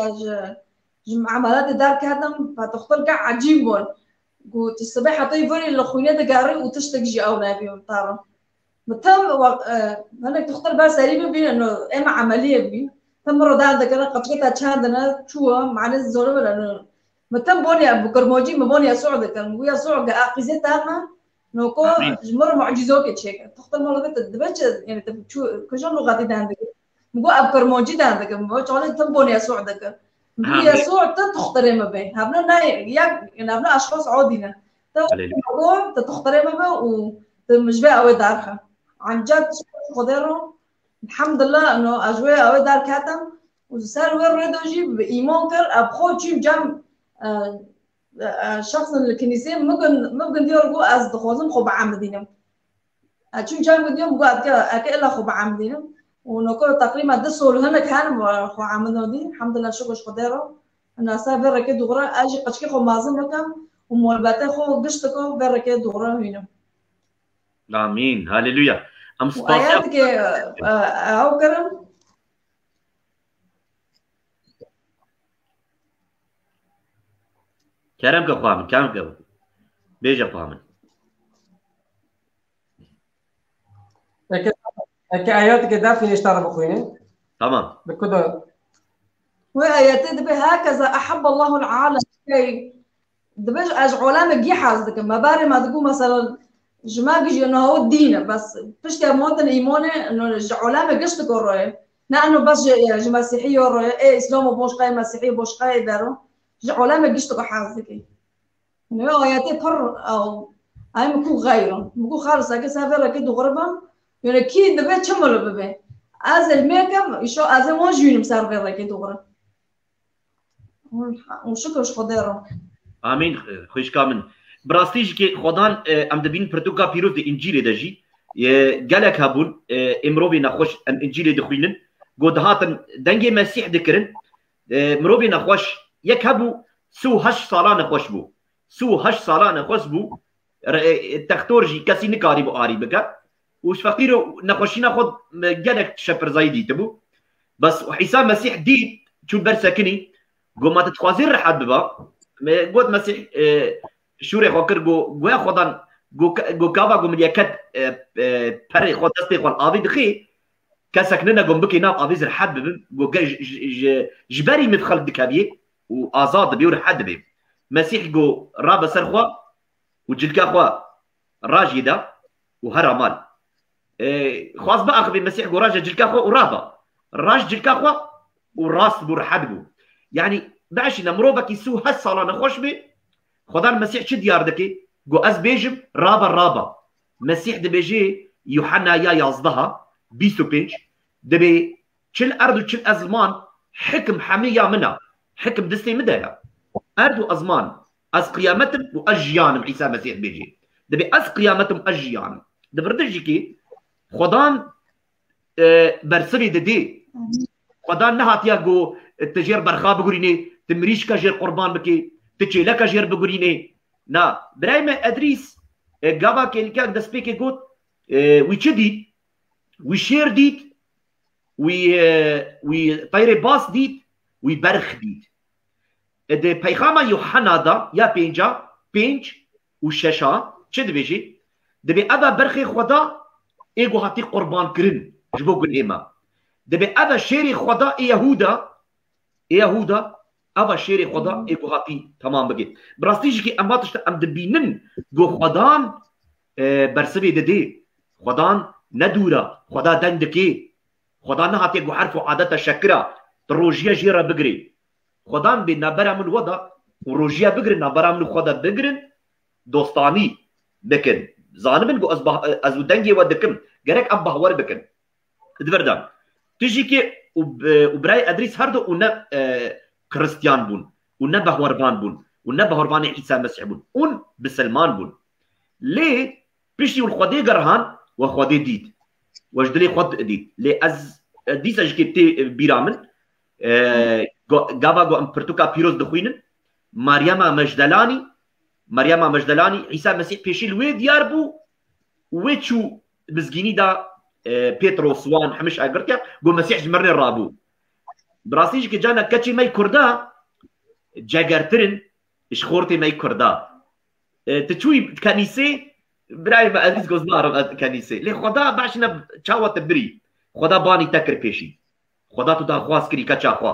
عملات دار كاتم فتختار كاع عجيب بون قلت الصباح حطي فري الخوينة دقاري وتشتكجي أو نبي وطارم متم أنا تختار بس سريبي بين إنه إما عملية بي تم ردان ذكرنا قطعة تشاندنا شو معنا الزول لأنه متم بوني أبو كرموجي مبوني يسوع ذكر ويا سوع قاقزة تامة نوكو مرة معجزة كتشيك تختار مرة تدبج يعني تبشو كشون لغاتي دان ذكر مقول أبو كرموجي دان ذكر مقول شغله تم بوني يسوع ذكر يسوع تختار ما بين هبنا ناي يعني هبنا أشخاص عادينا تختار ما بين ومش بقى أوي دارها عن جد قدره الحمد لله إنه أجواء أوي دار كاتم وصار وين ريدوجي بإيمان كر أبخو شيء جم شخص الكنيسة ممكن ديورجو از دخوزم خب عمدينم أشوف جام قديم قاعد كأكل خب عمدينم ونقول تقريبا دسول هنا كان خو عمدنا دي الحمد لله شكر قدره أنا سافر كده غرا أجي قشكي خو مازن مكان ومولبته خو قشتكو بركة دورة هنا. آمين هاليلويا. أم سباسيا وآياتك أو كرم كرم كفامن كرم كفامن بيجا فامن آياتك دافين اشترى بخوينه تمام بكده. وآياتك دبي هكذا أحب الله العالم كي دبيش علامة جيحة ذيك ما باري ما تقول مثلا جماعة جي إنه هو الدين بس فيش كموتن إيمانه إنه علامة قشت كورة نحن بس جي مسيحية ورا إيه إسلام وبوش قاي مسيحية وبوش قاي دارو علامة قشت كحاز ذيك إنه آياتي فر أو هاي مكو غيره مكو خالص أكيد سافر أكيد غربا يعني كي دبي تشمل ببي از الميكم يشو از ما جينم سافر أكيد غرب وشكرش خديره آمين خوش كامن براستيج كي خدان ام دبين برتوكا بيروف دي انجيل دجي قالك هابون امروبي نخوش ام انجيل دخوينن قد هاتن دنجي مسيح ذكرن مروبي نخوش يك هبو سو هش صالان نخوش بو سو هش صالان نخوش بو تختورجي كاسي نكاري بو آري بكا وش فقيرو نخوشينا خد قالك شفر زايدي تبو بس وحسام مسيح ديت شو برسكني قو ما تتخوازين رحاد ببا قد مسيح شوري خوكر قو يا خدان قو كابا قو مليكت بري خود دستي خوال آبي دخي كسكننا قو بكي ناب آبي زر حد ببن قو جباري مدخل دكابيه وآزاد بيو رحاد بي مسيح قو رابا سرخوا وجلكا خوا راجي دا وهرمال خواص بقى أخبي مسيح قو راجا جلكا خوا ورابا راج جلكا خوا وراس بو رحاد بو يعني بعش نمروبك يسو هالصلاة نخوش بي خدا المسيح شد ياردكي قو أز بيجم رابا مسيح دبيجي يوحنا يا يازدها بيسو بيج دبي شل أرض وشل أزمان حكم حمية منا حكم دستي مدايا أرض وأزمان أز قيامتم وأجيانم عيسى مسيح بيجي دبي أز قيامتم أجيانم دبردجي كي خدان برسلي ددي خدان نهات يا قو التجير برخا بقوليني تمريش كجير قربان بكي تجي لك جير بقوليني نا برايم ادريس جابا كيلكاك دسبيكي قوت ويشدي ويشير ديت وي طيري باص ديت ويبرخ ديت اد بيخاما يوحنا دا يا بينجا بينج وشاشا تشد بيجي دبي ابا برخي خدا ايغو هاتي قربان كرن جبوك الإمام دبي ابا شيري خدا يهودا ابا شيري خدا ايغو هاتي تمام بقيت براستيجي كي اما تشت ام دبينن جو خدان برسبي ددي خدان ندورا خدا دندكي خدان هاتي جو حرف عادة شكرا تروجيا جيرا بقري خدان بنبرا من وضع وروجيا بقري نبرا من خدا بقرن دوستاني بكن زانبن جو ازو دنجي ودكم جرك اب بهور بكن دبردان تجي كي وبراي ادريس هردو ونا كريستيان بون ونا بهوربان بون ونا بهوربان عيسى مسيح بون اون بسلمان بون ليه بيشي والخدي قرهان وخدي ديد وجدلي خد ديد لي از ديسا جكتي بيرامن غابا جو امبرتوكا بيروز دخوينن مريم مجدلاني عيسى مسيح بيشي الوي ديار بو ويتشو بزجيني دا بيتروس وان حمش اقرتيا قول مسيح جمرني الرابو براسيج كي جانا كاتشي ماي كردا جاغرترن اشخورتي ماي كردا تشوي كنيسه براي ما ادريس غزمار كنيسه لي خدا باشنا تشاوا تبري خدا باني تكر بيشي خدا تو دا خواس كري كاتشا خوا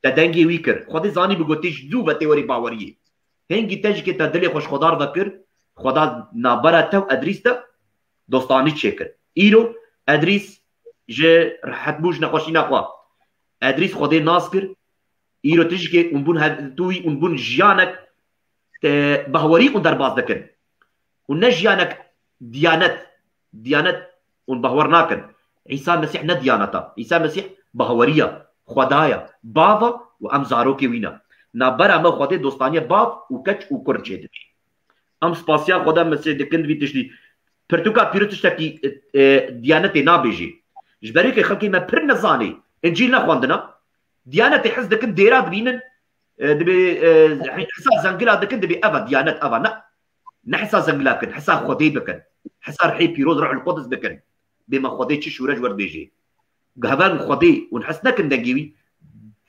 تدنجي ويكر خدا زاني بغوتيش دوبه تيوري باوريه هنگی تاج که تدلی خوش خدار دکر خدا نابرا تو ادریس تا دوستانی چکر ایرو ادریس ج راحت بوش نخوشی نخوا ادریس خدا ناس کر ایرو تاج که اون توی اون جیانک بهوری اون درباز دکن اون جیانک دیانت اون بهور ناکن عیسی مسیح ندیانتا عیسی مسیح بهوریا خدایا بابا و ام زاروکی وینا نابرا ما خواته دوستانیه باب و کچ و کرد چه دبی ام سپاسیا خدا مسیح دکند وی تشتی پرتوکا پیرو تشتکی دیانت نابیجی جبری که خلقی ما پر نزانی انجیل نخواندنا دیانت حز دکن دیرا دبینن دبي حسا زنقلا دكن دبي ابا ديانات ابا نا نحسا زنقلا بكن حسا خدي بكن حسا رحي بيروز روح القدس بكن بما خدي تشي شورج ورد بيجي قهبان خدي ونحسنا كن دنجيوي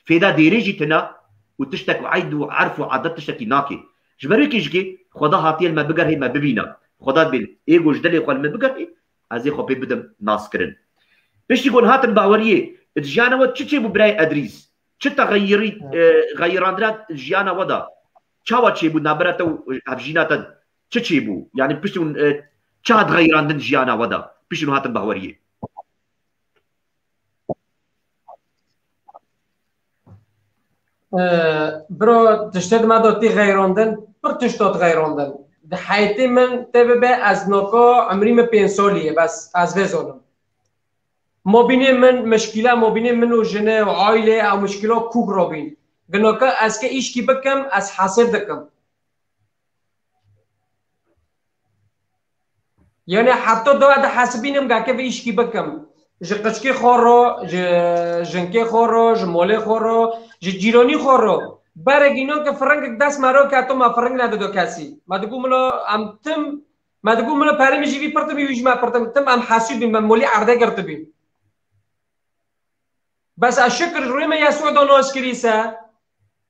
فيدا ديريجي تنا وتشتك وعيد وعرف وعادات تشتكي ناكي جبريك يجي خدا هاتي ما بقر هي ما ببينا خدا بين ايجو جدلي قال ما بقر هي ازي خو بدم ناس كرن باش يقول هاتن باوريه جانا وتشي ببراي ادريس چه تغيري غيراندرات جيانا ودا چاوا چي بو نابرته ابجيناتا چه بو يعني بيشون چاد غيراندن جيانا ودا بيشون هاتن باوريه برو تشتد ما دوتي غيراندن بر تشتد غيراندن ده حياتي من تبه از نوكو عمري ما 5 ساليه بس از وزونم مبینه من مشکله مبینه من و جنه و عائله او مشکله کوک روبین گنوکا از که ایش کی بکم از حاصل دکم یعنی حتی دو از حاسبینم گاکه به ایش کی بکم ج قچکی خورو ج جنکی خورو ج موله خورو ج جیرانی خورو برگینو که فرنگ دست مرو که تو ما فرنگ ندادو کسی ما دگو ملو ام تم ما دگو ملو پری میجی پرتم یوج ما پرتم تم ام حاسب بیم مولی عرضه کرد بیم بس الشكر روی من یسوع داناش کریسه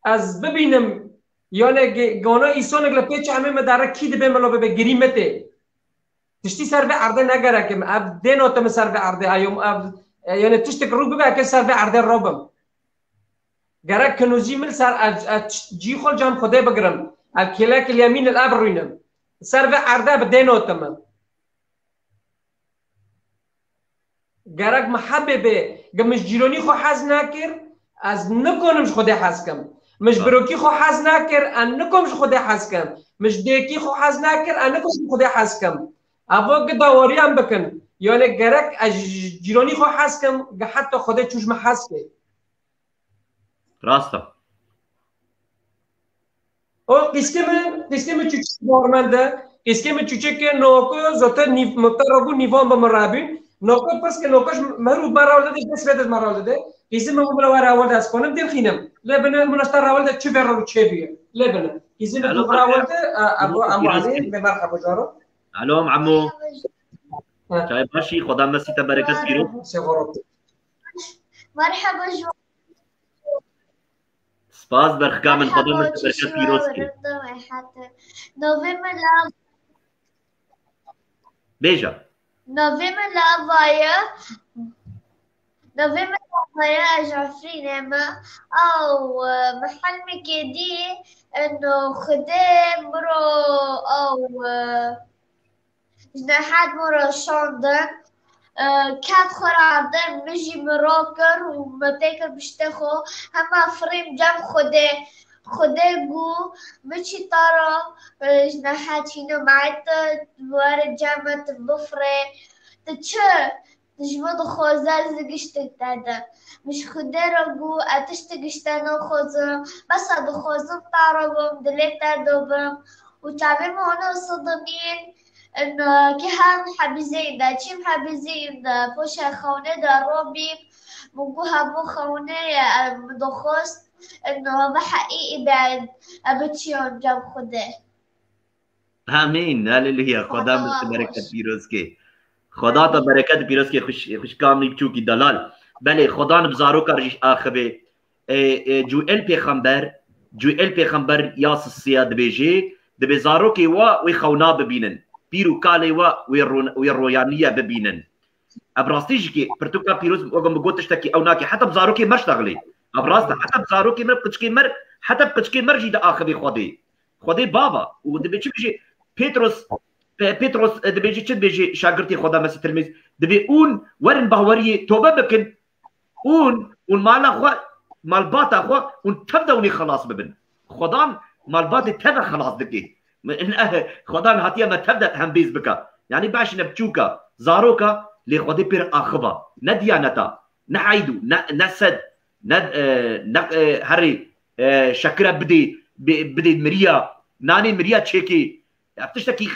از ببینم یعنی گانا ایسان اگه پیچ همه مداره کی دبه ملا به گریمته تشتی سر به عرضه نگره که اب دیناتم سر به عرضه ایوم اب یعنی تشتک رو بگه که سر به عرضه رابم گره کنوزی مل سر جی خال جام خدا بگرم الکلاک الیمین الاب روینم سر به عرضه به دیناتم گرک محبه گمش جیرانی خو حز نکر از نکنمش خود حز کم مش بروکی خو حز نکر ان نکنمش خود حز کم مش دیکی خو حز نکر ان نکنمش خود حز کم اوا گداوری هم بکن یعنی گرک از جیرانی خو حز کم حتی خود چوش محز که راستا او قسکه من چوچه بارمنده قسکه من چوچه که نوکو زوته مطرابو نیوان بمرابین نوکر پس که نوکرش مرود مراول ده دست بدش مراول ده کسی من بوم لوار راول دست کنم دل خینم لبنه منستر راول ده چه برو چه بیه لبنه کسی من بوم راول ده ابو علی به مرحبا جارو الو عمو چای باشی خدا مسیت برکت گیرو مرحبا جو سپاس برخکا من خدا مسیت برکت گیرو نوفمبر لا بیجا نوفمبر لافايا جعفرين او محل مكيدي انه خدام مرو او جناحات مرو شاندن كات خرادن مجي مراكر ومتاكر بشتخو هما فريم جام خداقو مشي طارا جناحات هنا معت وارد جامعة الضفرة تجمد خوزة زقشتك تادا مش خدارقو اتشتقشتانا خوزة بس هذا خوزة طارا دليت تادوبم وتعبير هنا صدمين انه كهان حبيزين دا چيم حبيزين دا بوشا خونة دا روبي مقوها بو خونة مدخوست انه بحقيقي بعد ابتشيون جاب خده آمین هللویا خدا مثل برکت پیروز که خدا تا برکت پیروز که خوش کامی بچوکی دلال بله خدا نبزارو کرجیش آخبه جو ال پیغمبر یاس السیاد بیجی دبزارو که وی خونا ببینن پیرو کالی وی رویانیه ببینن ابراستیش که پرتوکا پیروز وگم بگوتش تکی او ناکی حتی بزارو که مرشتغلی ابراست حتی بزارو که مر قچکی مر حتی قچکی مر جید آخبه خودی بابا و دبی چی بجی پیتروس دبیجی چه بیجی شاگردی خدا مسیح تلمیز دبی اون ورن باوری توبه بکن اون مال خو مال باتا خو اون تبدا ونی خلاص ببن خدا مال بات تبدا خلاص دکی خدا هاتیا ما تبدا هم بیز بکا یعنی باش نبچوکا زاروکا لی خودی پیر آخبا ندیانتا نعیدو نسد هری شکر بدي مريا ناني مريا تشيكي بتشتكي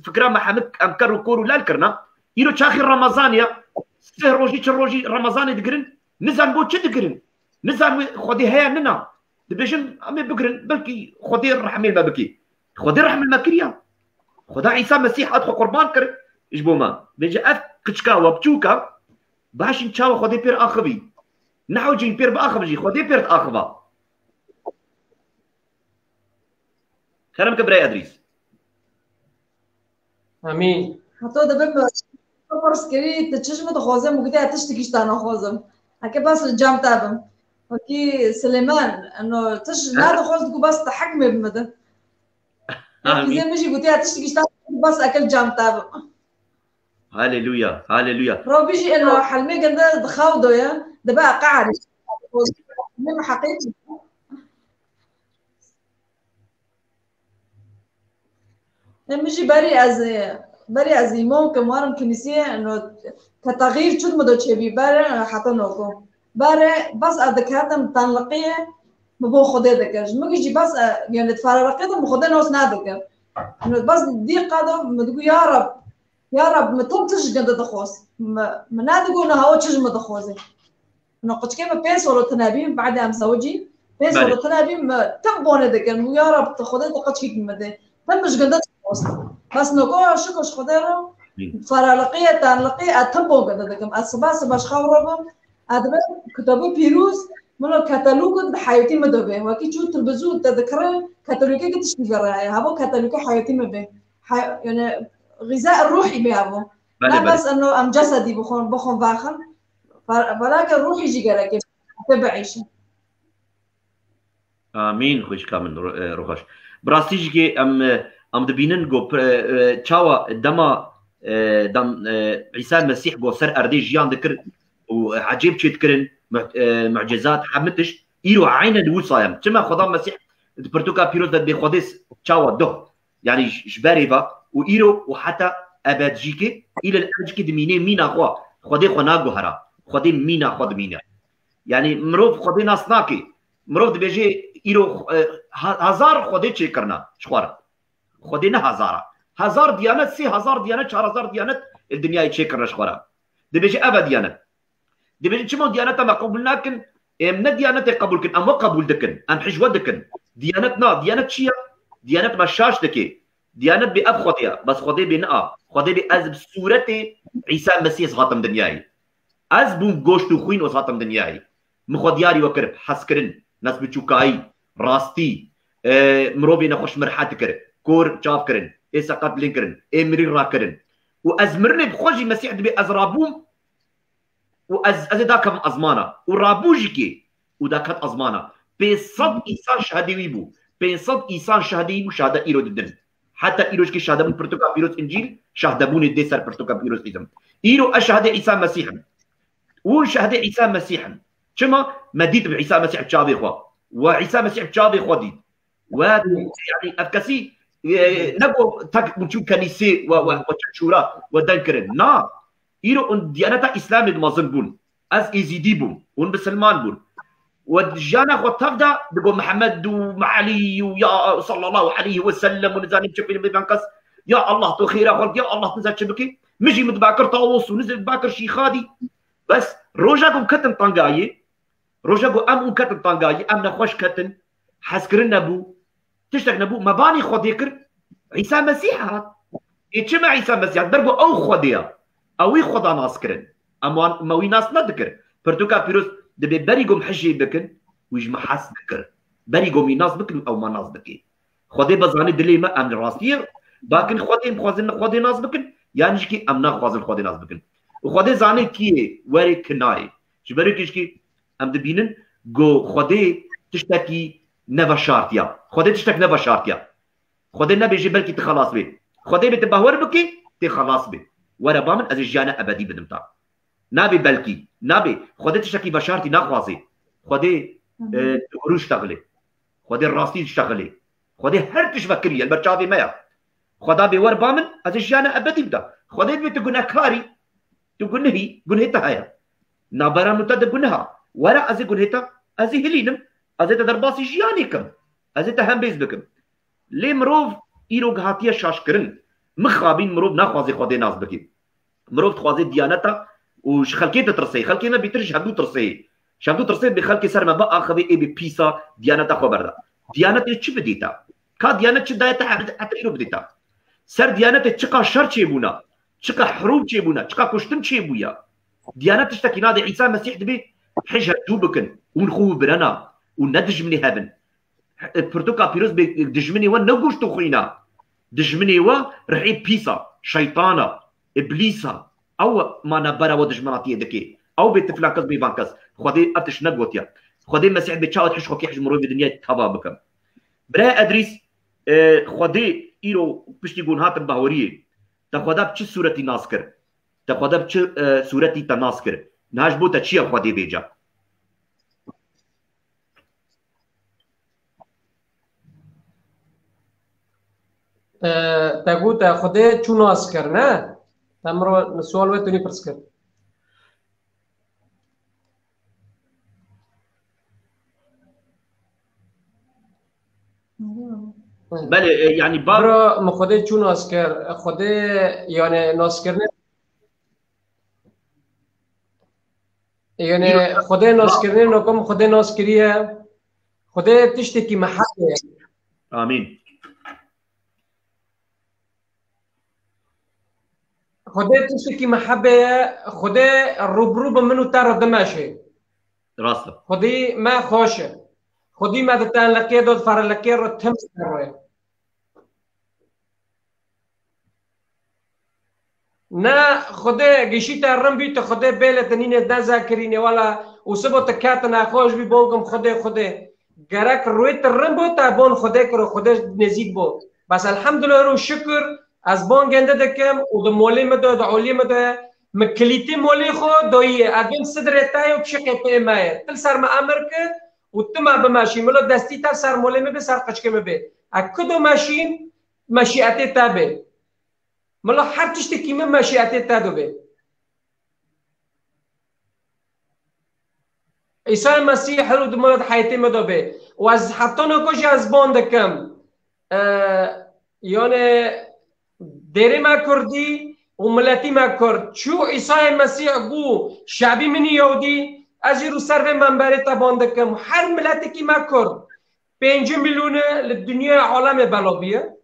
فكره ما حمك امكر كورو لا الكرنا يلو تشاخي رمضان يا روجي رمضان دقرن نزان بو تشدقرن نزان خدي هيا ننا دبيجن امي بكرن بلكي خدي الرحمه ما بكي خدي الرحمه ما كريا خدا عيسى مسيح ادخل قربان كر اجبو ما بيجي اف كشكا وبچوكا باش نشاو خدي بير اخبي نحو جين بير باخبجي خدي بير اخبا كلام كبري ادريس امين حتى دابا فرص كري تتشجم تخوزم وقلت تشتكيش تاع نخوزم هكا بس الجام تابم وكي سليمان انه تش نادو خوز بس تحكمي بمدى هكي زي ماشي قلت تشتكيش تاع بس اكل جام تابم هاليلويا هاليلويا رو بيجي انه حلمي قد خاوضو يا دابا قاعد ما حقيقي ماشي بري از ممكن وارم كنيسية انه كتغيير شد مدو تشبي بري حتى نوكو بري بس ادكاتم تنلقيه مبو خدي دكاج مجي بس يعني تفرقيتم خدي نوس نادك انه بس دي قادم مدقو يا رب ما تمتش قد تخوص ما نادقو انه هو تشج مدخوزي انه قد كيف بيسولو تنابيم بعد ام زوجي بيسولو تنابيم تنبونه دكان يا رب تخدي قد كيف مدى تمش قد تخوص بس نقول شكوش خديرو فرالقية تنلقية تنبو قد دكم الصباح باش خاوربم ادبا كتابو بيروز ملو كتالوج حياتي مدوبه وكي شو تلبزو تذكر كتالوجي كتشتي قرايه هابو كتالوجي حياتي مبه يعني غذاء الروحي بيابو لا بس انه ام جسدي بخون باخن ولكن روحي يجي قراك تبعيش امين خوش كامل روخش براستيجي ام دبينن جو تشاوا دما دم عيسى المسيح جو سر اردي جيان ذكر وعجيب تشكرن معجزات حمتش ايرو عين الوصايم كما خدا المسيح برتوكا بيروز دي خديس تشاوا دو يعني جباريفا وايرو وحتى ابادجيكي الى الابجيكي دميني مينا خوا خدي خناغو هرا خدي مينا خد مينا يعني مروف خدي ناسناكي مروف بيجي ايرو هزار خدي تشكرنا شخوار خدينا هزار ديانات 3000 ديانات 4000 ديانات الدنيا يتشكرنا شخوار دبيجي ابد ديانات دبيجي شمو ديانات ما قبولناكن من ديانات قبولكن ام قبول دكن ام حجوه دكن ديانتنا ديانات شيا ديانات مشاش دكي ديانات بأب خديا بس خدي بناء خدي بأز بصورتي عيسى المسيح خاتم دنياي از بوم گوشت و خوين وخاتم دنياي مخدياري وكر حسكرن ناس بچوكاي راستي مروبي نخوش مرحات كر كور جاب كرن اسقات لينكرن امري راكرن وازمرني بخوجي مسيح دبي ازرابوم واز داكم ازمانه ورابوجيكي وداكت ازمانه بصد انسان شهادي ويبو بصد انسان شهادي وشهاده ايرو ددن حتى ايروش كي شهاده من برتوكا بيروس انجيل شهاده بوني دي سر برتوكا بيروس ايزم ايرو اشهد عيسى مسيحا وشهاده عيسى مسيحا كما مديت بعيسى مسيح تشابي خوا وعيسى مسيح تشابي خدي و يعني افكاسي نبو تاك منشو كنيسه وتشورا ودنكرن نا ايرو ديانتا اسلامي مازنبون از ايزيديبون ونبسلمان بون وجانا خو تفدا بقول محمد ومعلي ويا صلى الله عليه وسلم ونزاني بشبين ببنكس يا الله تو خير خلق يا الله تنزل شبكي مجي متباكر طاووس ونزل باكر شي خادي بس روجاكم كتن طنقاي روجاكم ام كتن طنقاي ام نخوش كتن حسكرن نبو تشتك نبو مباني خديكر عيسى مسيح هات يتشمع عيسى مسيح دربو او خديا او خدا ناسكرن اما موي ناس ندكر برتوكا بيروس دبي بريقوم حجي بكن ويجمع حاس بكر بريقوم يناس بكن او ما ناس بكي خدي بزاني دلي ما امن راستير باكن خدي مخوازن خدي ناس بكن يعني شكي امنا خوازن خدي ناس بكن وخدي زاني كي وري كناي جبري كيشكي ام دبينن جو خدي تشتكي نفا شارتيا خدي تشتك نفا شارتيا خدي نبي جبل كي تخلص بي خدي بتبهور بكي تخلص بي ورا بامن از جانا ابدي بدمتا نبي بلكي نبي خدي تشتكي بشارتي نخوازي خدي روش تغلي خدي الراستي تشتغلي خدي هر تشفكري البرشافي ما خدا بور بامن از جانا ابدي بدا خدي بتقول كاري تقول نهي قنهتا هيا نابرا متد قنها ورا از قنهتا از هلينم از تدرباسي جيانيكم از تهم بيز بكم لي مروف ايرو غاتيا شاشكرن مخابين مروف نخوازي خدي ناس بكي مروف تخوازي ديانتا وش خلكي تترسي خلكينا بيترش هدو ترسي شامدو ترسيد بخلق سر ما بقى خبي اي ببيسا ديانة خبردا ديانة چی بديتا کا ديانة چی دايتا حتى شنو بديتا سر ديانة چقا شر چی بونا چقا حروب چی بونا چقا كشتن چی بويا ديانة تشتكي نادي عيسى مسيح دبي حجة دوبكن ونخو برنا وندجمني هبن برتوكا بيروز دجمني ونقوش تخينا دجمني و رحي بيسا شيطانة ابليسا او ما نبرا ودجمناتيه دكي او بيتفلاكس بيبانكس خدي اتش نقوتيا خدي مسيح بتشاوت حش خوكي حجم روي بدنيا تبا بكم برا ادريس خدي ايرو بشتي يقول هات الباوريه تاخذها بش صورتي ناسكر تاخذها بش صورتي تناسكر نهاج بوتا تشي خدي بيجا تقول تاخذه شو ناسكر نه تمرو السؤال وين برسكر بله يعني برا مخده شو ناسكر خده يعني ناسكر يعني خده ناسكرني نكم خده ناسكريه خده تشتكي محبه امين خده تشتكي محبه خده الربروب منو ترى دماشي راسه خدي ما خوشه خدي ما دتان لكي دود فار لكي رو تمسكر نا خدي جيشيتا رمبي خدي بيلة تنين دا ذاكريني ولا وسبو تكاتنا خوش بي بولكم خدي جرك رويت الرمبو تابون خدي كرو خدي نزيد بو بس الحمد لله رو شكر از بون جنده دكم ودو مولي مدو دو علي مدو مكليتي مولي خو دويه اگم صدرتاي وبشقي ماير تل سر ما امرك وتما بماشي ملو دستي تا سر مولي مبي سر قشكي مبي اكدو ماشين مشيئتي تابي ملو هر تشتكي من مشيئتي تادو بي عيسى المسيح رو دمولد حياتي مدو بي واز حطونو كوش از بوندكم يعني ديري ما كردي وملتي ما كرد شو عيسى المسيح قو شعبي من يهودي اجي رو سر منبر تباندكم هر ملتي كي ما كرد 5 مليون للدنيا عالم بلابيه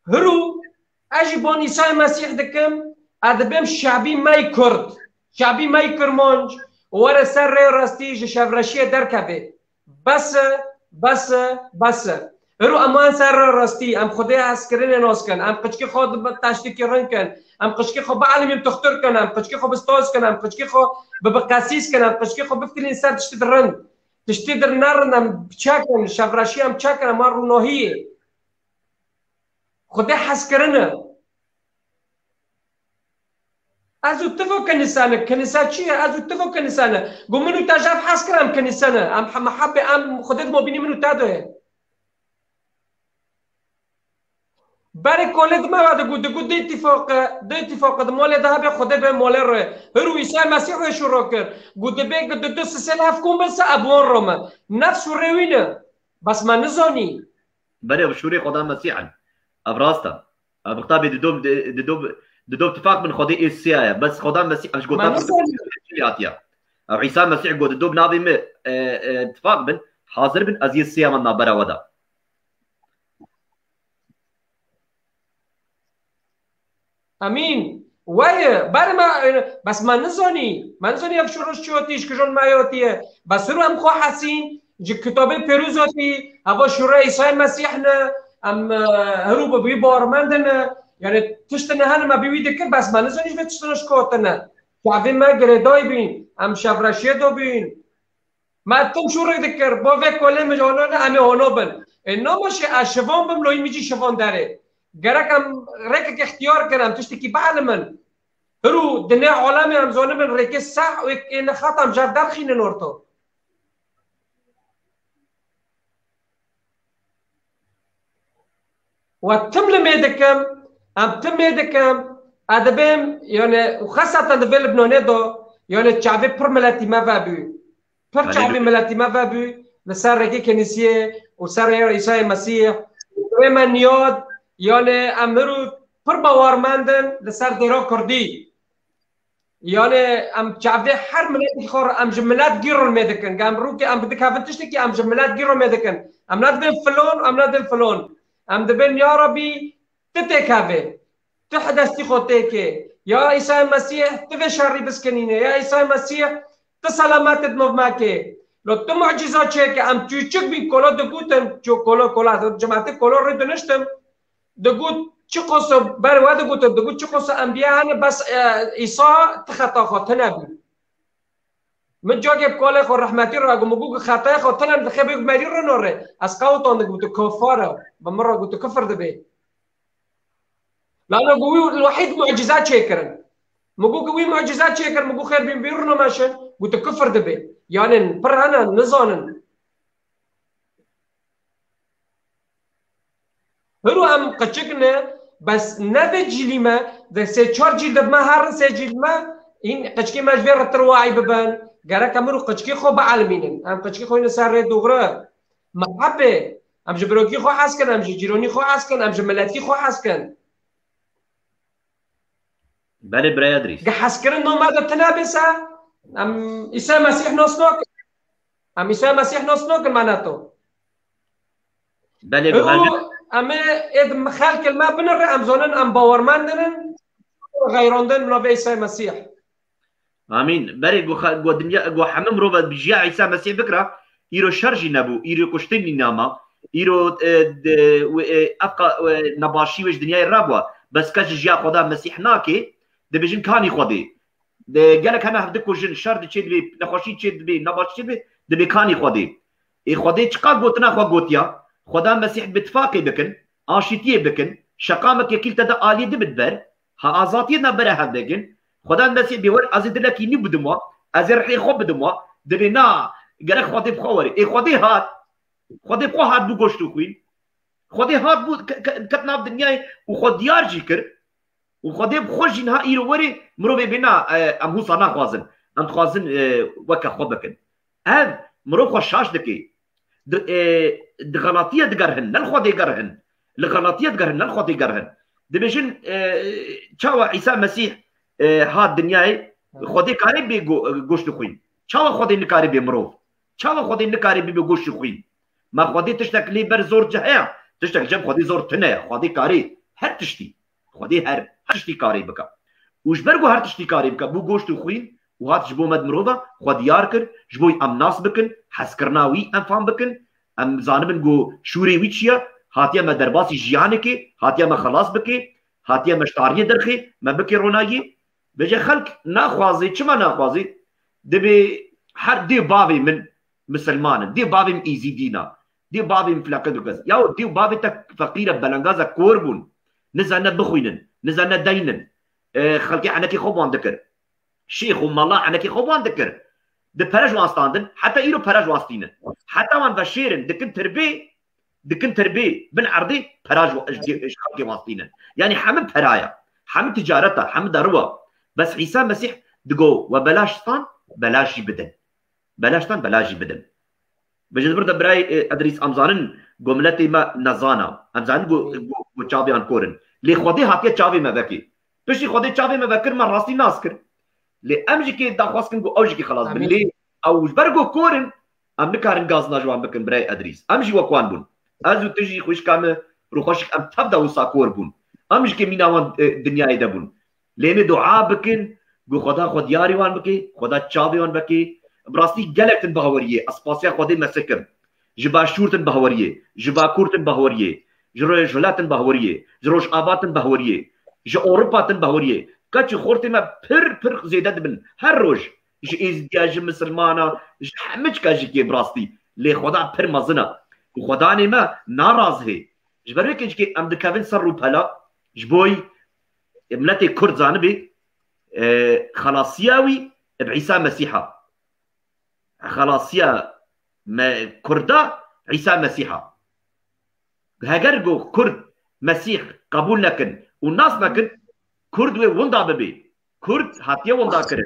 هرو اجي بون عيسى المسيح دكم ادبم شعبي ما كرد شعبي ما كرمانج ورا سر راستي شفرشيه دركبه بس هرو امان سر راستی ام خدای عسکرین ناس کن ام قچکی خود تشتکی رنگ کن ام قچکی خو بعلم تختر کنم قچکی خو بستاز کنم قچکی خو بقاسیس کنم قچکی خو بفترین سر تشتی درن تشتی در نرنم بچکن شفرشی ام چکن ما روناهی خدای حسکرینه از اتفاق کنیسه چیه از اتفاق کنیسه گمنو تجرب حسکرم کنیسه ام محبه ام خودت مبینی منو تدوه برای کل ما بعد گود ده اتفاق مال ده به خدا به مال رو هرو عیسی مسیح رو شروع کرد گود به دو سه هفت کم بس ابوان روما نفس روینه بس من نزانی برای بشوری خدا مسیحا ابراستا ابختابی دو اتفاق من خدا عیسی بس خدا مسیح اش گوتا اتیا عیسی مسیح گود دو بنابی اتفاق بن حاضر بن از عیسی من نبره ودا امين وای بر ما بس من نزانی یک شروش چوتیش که جون مایاتیه بس رو هم خواه حسین جی کتاب پیروزاتی هوا شروع عیسی مسیح نه ام هرو بی بارمندن یعنی تشتنه هن ما بیویده که بس من نزانیش به تشتنش کاتنه شعبی ما گردای بین ام شفرشیه دو بین ما تم شروع دکر با وی کله مجانانه امی هانو بن اینا باشه اشوان بم لوی میجی شوان داره گرکم رکک اختیار کنم تشتکی بعد من هرو دنیا عالمی هم زانه من رکه صح و این خطم جر در خینه نورتو و تم لمیدکم تم میدکم ادبیم یعنی وخاصة دبل لبنانه دو یعنی شعبی پر ملتی ما وابی پر شعبی ملتی ما وابی لسر رکه کنیسیه و سر عیسی مسیح و من یاد یعنی امرو پر باورمندن لسر دیرا کردی يعني ام تعبدي حر ملات خور ام جملات جيرو ميدكن قام روكي ام بدك هافتشتكي ام جملات جيرو ميدكن ام نادم فلون ام نادم فلون ام دبن يا ربي تتكافي تحدث خوتك يا عيسى المسيح تفشري بسكنينه يا عيسى المسيح تسلامات دموماكي لو تو معجزات شيك ام تشك بي كولا دغوتن جو كولا جماعه كولا ردنشتم دغوت چقص بر واد گوت دغوت چقص انبیاء بس عیسی تخطا خاطنه من جاگب کال خو رحمتی رو اگه مگو خطای خاطنه دخبه مری رو نوره از قوتان دغوت کفاره بمره گوت کفر دبه لانه قوي الوحيد معجزات شيكرن مگو قوي معجزات شيكر مگو خير بين بيرنا ماشن گوت کفر دبه يعني برهنا نزانن هرو ام قچكنا بس نده جليما ده سه چار جلد ما هر سه جلد ما این قچكي مجبر ترواعي ببن قرا كامرو قچكي خو بعلمينن ام قچكي خو نسار دوغره محبه ام جبروكي خو حسكن ام جيروني خو حسكن ام جملاتي خو حسكن بله برای ادریس حسكن نو ما تنابسا ام عيسى مسيح نوسنوك ام عيسى مسيح نوسنوك معناته بله بله اما اد خلق ما بنر ام زونن ام باورمندن غيروندن من عيسى مسيح امين بري جو دنيا جو حمم روبا بجيا عيسى مسيح فكره يرو شرجي نبو يرو كشتني ناما يرو ابقى نباشي وش دنيا الربوه بس كاش جيا خدا مسيح ناكي دبجن كاني خدي قالك انا هدكو جن شرد تشد بي نخوشي تشد بي نباشي تشد بي دبي كاني خدي اي خدي تشقا قوتنا خو قوتيا خدا مسيح باتفاقي بكن آشتيه بكن شقامك يكيل تدا آلية دبدبر ها آزاتيه نبره هدكن خدا المسيح بيور ازيد لك يني بدموا ازرحي خو بدموا دبنا قالك خدي بخوري اي خدي هات خدي بخو هات بو گوشتو خوين خدي هات بو كتنا الدنيا وخد يارجي كر وخدي بخوش نها ايرو وري مرو بينا ام هو صنا خوازن ام خوازن وكا خو بكن ام مرو خوشاش دكي دغلطيه دقرهن للخدي قرهن لغلطيه دقرهن للخدي قرهن دبيجن تشاو عيسى مسيح هاد دنياي خدي كاري بي گوشت خوين تشاو خدي نكاري بي مرو تشاو خدي نكاري بي گوشت خوين ما خدي تشتك لي بر زور جهه تشتك جنب خدي زور تنه خدي كاري هر تشتي خدي هر تشتي كاري بكا وش برغو هر تشتي كاري بكا بو گوشت خوين وهات جبو مد مروبا خد ياركر جبوي ام ناس بكن حسكرناوي ام فام بكن ام زانبن جو شوري ويتشيا هاتيا ما درباسي جيانكي هاتيا ما خلاص بكي هاتيا مشتاريه درخي ما بكي رونايي بجي خلق ناخوازي چما ناخوازي دبي هر دي بابي من مسلمان دي بابي من ايزي دينا دي بابي من فلاكدوكز ياو دي بابي تك فقيره بلنغازا كوربون نزلنا بخوينن نزلنا دينن خلقي عنكي خوبان ذكر شيخ ومالله عنكي خوبان ذكر د پرج واستاندن حتى ايرو پرج واستينن حتى وان بشيرن دكن تربي بن عرضي پرج خلقي واستينن يعني حمد پرايا حمد تجارته حمد دروه بس عيسى مسيح دقو وبلاشتان بلاشي بدن بلاشتان بلاشي بدن بجد برد براي ادريس امزانن جملتي ما نزانا امزانن جو چاوي ان كورن لي خودي هاتيه چاوي ما بكي بشي خودي چاوي ما بكر ما راستي ناسكر لي امجي كي داخواسكن جو اوجي كي خلاص باللي او برغو كورن ام نكارن غاز نجوان بكن براي ادريس امجي وكوان بون ازو تجي خوش كام روخوشك ام تبدا وساكور بون امجي كي ميناوان دنيا يدبون لين دعاء بكن جو خدا خود ياري وان بكي خدا چاوي وان بكي براسي جلكتن بهوريه اسباسيا خودي مسكر جبا شورتن بهوريه جبا كورتن بهوريه جرو جلاتن بهوريه جروش اباتن بهوريه ج اوروباتن بهوريه كاتش خورتي ما بر زيدت بن هر روج ج ازدياج مسلمانا ج حمج كاجي كي براستي لي خدا بر مزنا خدا ما ناراض هي جبرك كي ام دكافن سرو بلا جبوي ملتي كرد زانبي خلاصياوي بعيسى مسيحا خلاصيا ما كردا عيسى مسيحا هاجرجو كرد مسيح قبول لكن والناس لكن كرد وندا ببي كرد هاتيه وندا كرد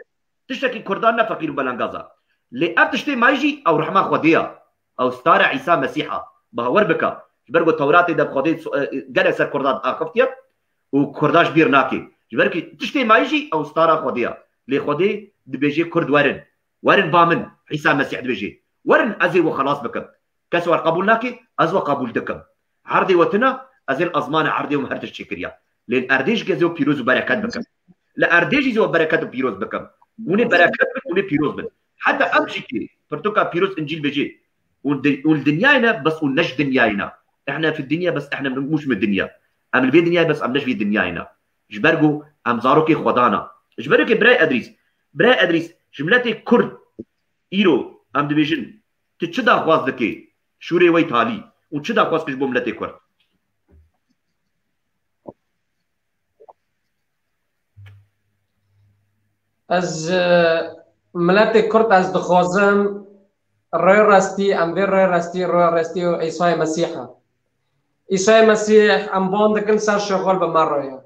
تشتكي كردان فقير بلانغازا لي ابتشتي مايجي او رحمه خديا او ستار عيسى مسيحا بهور بكا جبرجو توراتي دب خدي جلس كردان اخفتيا وكرداش بيرناكي جبركي تشتي مايجي او ستار خديا لي خدي دبيجي كرد ورن بامن عيسى مسيح دبيجي ورن ازي وخلاص بكم كسوار قبول ناكي ازوا قبول دكم عرضي وتنا ازي الازمان عرضي ومهرت الشكريا لان ارديش جزو بيروز وبركات بكم لا ارديش جزو بركات وبيروز بكم وني بركات وني بيروز بن حتى امشي كي فرتوكا بيروز انجيل بيجي والدنيانا بس ونش دنيانا احنا في الدنيا بس احنا مش من الدنيا ام في الدنيا بس ام نش في دنيانا جبرجو ام زاروكي خدانا جبرجو براي ادريس جملتي كرد ايرو ام ديفيجن تشدا خواز دكي شوري وي تالي وتشدا خواز كش بملتي كرد از ملت کرد از دخوازم روی راستی ام وی روی راستی و عیسی مسیحه عیسی مسیح ام باند کن سر شغال به من روی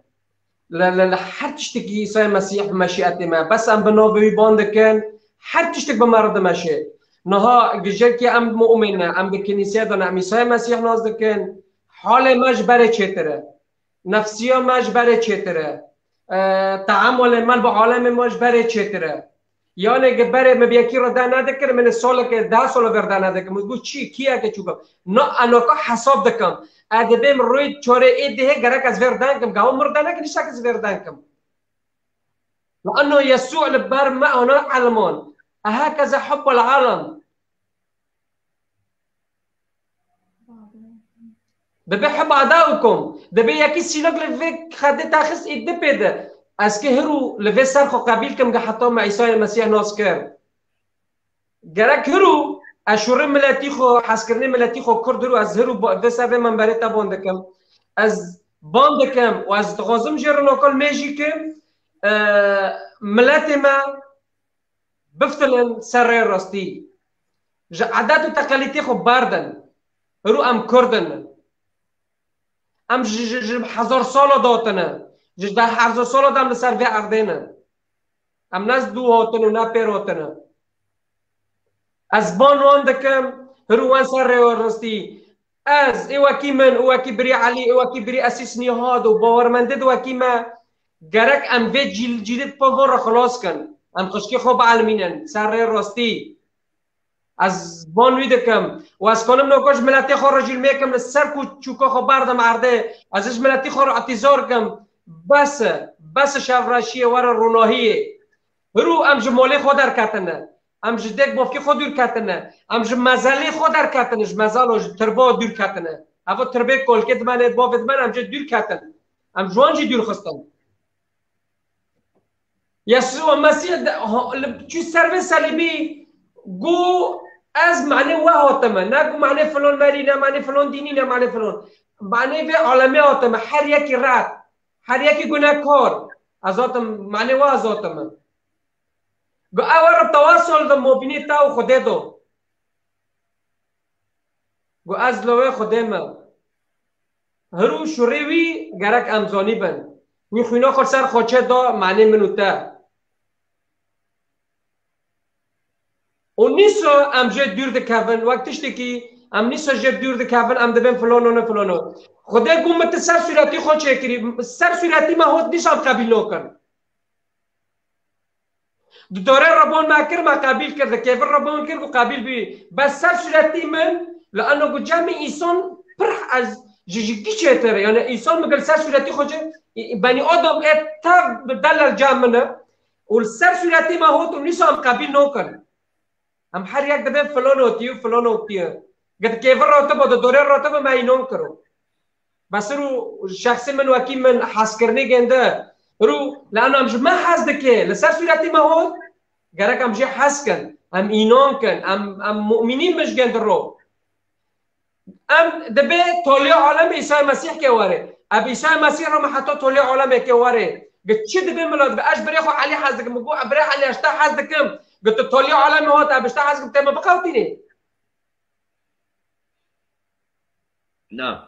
لا هر تشتكي عيسى المسيح بمشيئتي ما بس ام بنوبي باند كان هر تشتك بمرض ماشي نها جيكي ام مؤمنه ام بالكنيسه دنا ام عيسى المسيح ناز كان حال ماش بري تشتره نفسيه ماش بري تشتره تعامل مال بعالم ماش بري تشتره يعني جبره مبيكي ردا ندكر من السول که 10 سال وردا ندكر مگو چی کیه که چوبم نه انا که حساب دکم ادبم روی چوره ایده گرک از وردان کم گاو مردانه که نشاك از وردان کم لانه يسوع البر ما انا علمون هكذا حب العالم بحب اعدائكم دبي يكي سيلوك لفيك خدي تاخس ادبد اسكي هرو لفي سرخو قبيل كم حطوا مع عيسى المسيح ناسكر جرك هرو اشور ملتي خو حسكرني ملتي خو كردرو از هرو ده سبب من بريتا بوندكم از باندكم واز تغازم جيرنو كل ماجيكم ملتي ما بفتلن سر راستي عادات وتقاليد خو باردن هرو ام كردن ام حزار سال داتنه ده حزار سال دام لسر في عردنه ام ناس دو هاتن و نا پیر هاتنه از بان واندکم هروان سر راستی از ایوکی من ایوکی بری علی ایوکی بری اسیس نیهاد و باورمندد وکی ما گرک ام وی جیلت پاور خلاص کن ام خشکی خوب علمینن سر راستی از بان ویدکم و از کنم نوکاش ملتی خور رجیل میکم لسر چوکا خو بردم عرده ازش ملتی خور اعتذار کم بس شفرشیه ور روناهیه هرو ام جمالی خود در کتنه ام جدک بافکی خود دور کتنه ام جمزلی خود در کتنه جمزل و تربا دور کتنه اما تربه کلکت من ادبافت من ام جد دور کتن ام جوان جی دور خستن يسوع مسيح چی سر صلیبی گو از معنی وهاتمه نگو معنی فلان مری نه معنی فلان دینی نه معنی فلان معنی به عالمه هاتمه هر یکی رد هر یکی گناهکار ازاتم معنی و ازاتمه گو اول تواصل دو مبینی تا و خوده دو گو از لوه خوده ما هرو شوریوی گرک امزانی بن می خوینا خود سر خوچه دا معنی منوته و نیسو ام جه دور دکوون وقتش دکی ام نیسو جه دور دکوون ام دبین فلانو نه فلانو خدا گومت سر صورتی خود چه کری سر صورتی ما هود نیسان قبیل نکن دوره ربان ما کر ما قبیل کرده کیفر ربان کر و قبیل بی بس سر صورتی من لانه گو جمع ایسان پر از جیجی چه تره یعنی ایسان مگل سر صورتی خود بنی آدم اتر دلال جمع نه و سر صورتی ما هود نیسان قبیل نکن هم هر یک دبه فلان ہوتی و فلان ہوتی ہے قد کیفر راتب و دوره راتب ما اینون کرو بس رو شخص من وکی من حس کرنی گنده رو لانه همش ما حس دکه لسر صورتی ما هود گرک همش حس کن هم اینون کن هم مؤمنین مش گنده رو هم دبه طولی عالم عیسی مسیح که واره اب عیسی مسیح رو حتی طولی عالم که واره قد چه دبه ملاد باش بريخو علي حس دکم مگو بري علي اشتا حس دکم قلت طولي عالمي هوت ابشتا حس قلت ما بقاوتيني نعم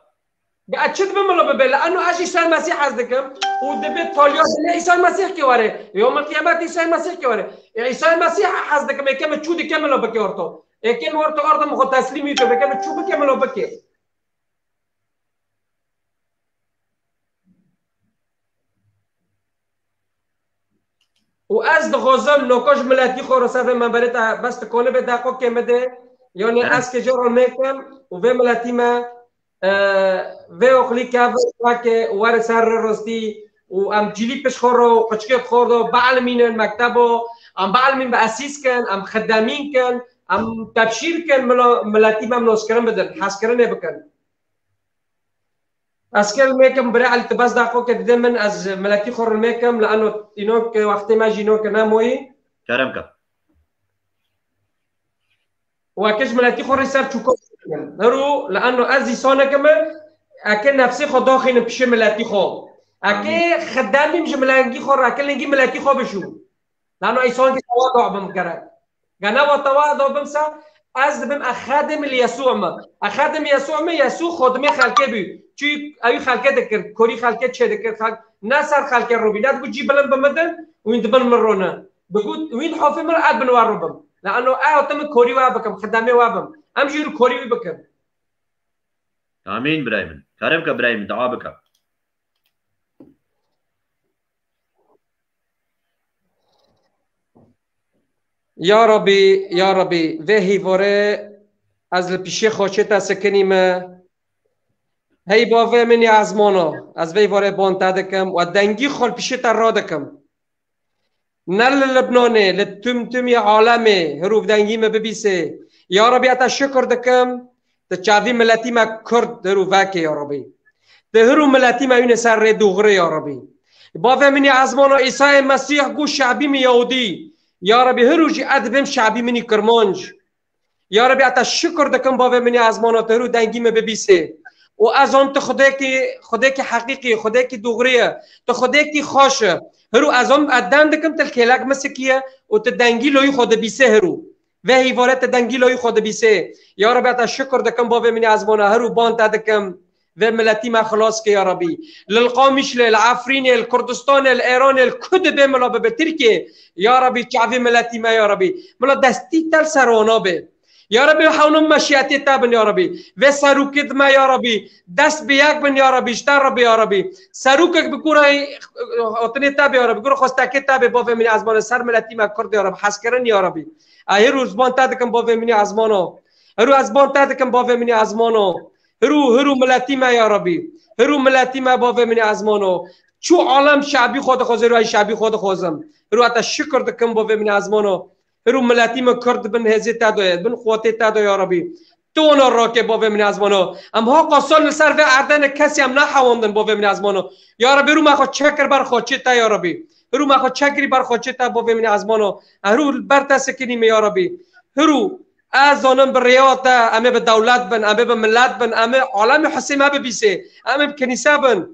قاعد شد بملو ببل لانه اجي عيسى المسيح حزدكم ودبت طولي عيسى المسيح كي وري يوم القيامه عيسى المسيح كي وري عيسى المسيح حزدكم كم تشودي كملو بكي ورتو كم ورتو ارض مخ تسليمي كم تشوب كملو بكي و از دخوازم نوکاش ملتی خور سر منبرت بس تکونه به دقیقه که مده یعنی از که جرا میکم و به ملتی ما و اخلی که ور سر راستی و ام جلیپش خور و قچکت خورد و بعلمین مکتب و ام بعلمین به اسیس کن ام خدامین کن ام تبشیر کن ملتی ما منوسکرم بدن حسکرنه بکن اسکل میکم برای التباس دقیقه که دیدم من از ملتی خور میکم لانه اینو که وقتی ما جینو که نموی کرم که وكش ملاتي خوري سر تشوكو هرو لانه ازي سونه كما اكل نفسي خو داخل بشه ملاتي خو اكل خدامي مش ملانجي خور اكل نجي ملاتي خو بشو لانه ايسون كي تواضع بمكره غنا وتواضع بمسا از بم اخادم ليسوع ما اخادم يسوع ما يسوع خدمه خلقه بي چي اي خلقه دكر كوري خلقه چه دكر خلق نصر خلقه روبينات بو جيبلن بمدن وين دبن مرونا بقول وين حافظ مراد بنوار ربم لانه تم كوري وابكم خدامي وابم امجير كوري بكم امين برايم كرم كبرايم دعاء بك يا ربي وهي وره از البيشي خوشتا سكنيمه هي باوه مني ازمانو از وی وره بانتادكم و دنگي خول بيشتا رادكم نل لبنانه لتمتمي عالمه هروف دنگي ما ببيسه يا ربي اتا شكر دكم تشافي ملتي ما كرد هروفاك يا ربي تهرو ملتي ما يون سر دوغري يا ربي باوه مني ازمانو عيسى مسيح قو شعبي من يهودي يا ربي هروجي ادبم شعبي مني كرمانج يا ربي اتا شكر دكم باوه مني ازمانو تهرو دنگي ما ببيسه و از آن تو خدا کی حقیقی خدا کی دوغریه تو خدا کی خوشه هرو از آن ادم دکم تل کلاک مسکیه و تو دنگی لوی خود بیسه هرو و هیوارت دنگی لوی خود بیسه یا رب تا شکر دکم باب منی ازمانه هرو بان تا دکم و ملتی ما خلاص که یا ربی للقامش للعفرین الکردستان الایران الکد ملا به ترکیه یا ربی چاوی ملتی ما یا ربی ملا دستی تل سرانا به یا ربی حونم مشیتی تابن یا ربی و سروکت ما یا ربی دست بیاک بن یا ربی اشتر ربی یا ربی سروکک بکورای اتنی تاب یا ربی گور خواسته تاب با من ازمان سر ملتی ما کرد یا رب حس کردن یا ربی ای روز بان تادکم با من ازمانو هرو ازبان تادکم با من ازمانو هرو ملتی ما یا ربی هرو ملتی ما با من ازمانو چو عالم شعبی خود خوزه ای شعبی خود خوزم هرو اتا شکر دکم با من ازمانو هرو ملتی ما کرد بن هزی تادوید بن خواتی تادو یا ربی تو اونا را که با من ازمانو ام ها قصال سر و اردن کسی هم نحواندن با من ازمانو یا ربی رو ما خود چکر بر خودچه تا یا ربی هرو ما خود چکری بر خودچه تا با من ازمانو هرو بر تسکنیم یا ربی هرو از آنم بر ریاتا امه به دولت بن امه به ملت بن امه عالم حسیمه ببیسه امه به کنیسه بن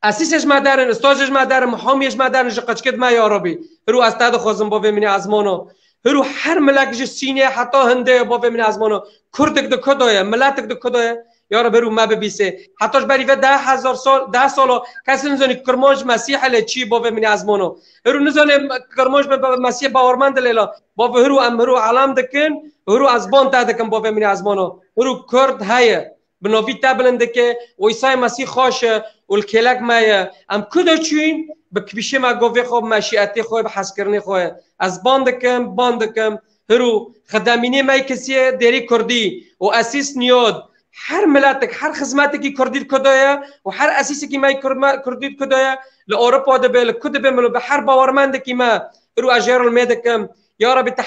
اسیسش مدارن استاجش مدارن محامیش مدارن قچکت ما یا ربی هرو از تاد خوزم با من ازمانو هرو هر ملکش سینه حتی هنده با من ازمانو کردک دو کدایه ملتک دو کدایه یا رب هرو ما ببیسه حتیش بری و 10,000 سال 10 سال کسی نزنی کرمانش مسیح لی چی با من ازمانو هرو نزنی کرمانش مسیح باورمند لیلا با هرو ام هرو علم دکن هرو ازبان تادکن با من ازمانو هرو کرد هایه بنوی تابلنده که ویسای مسیح خوشه والکلک مایه ام کدو چین بکبیشه ما گوی خوب مشیعتی خوب بحث کرنی خوب از باندکم هرو خدامینی مای کسیه دری کردی و اسیس نیاد هر ملتک هر خدمتی که کردید کدایه و هر اسیسی که مای کردید کدایه لاوروپا ده بل کد بملو به هر باورمند که ما هرو اجر المدکم یا رب تا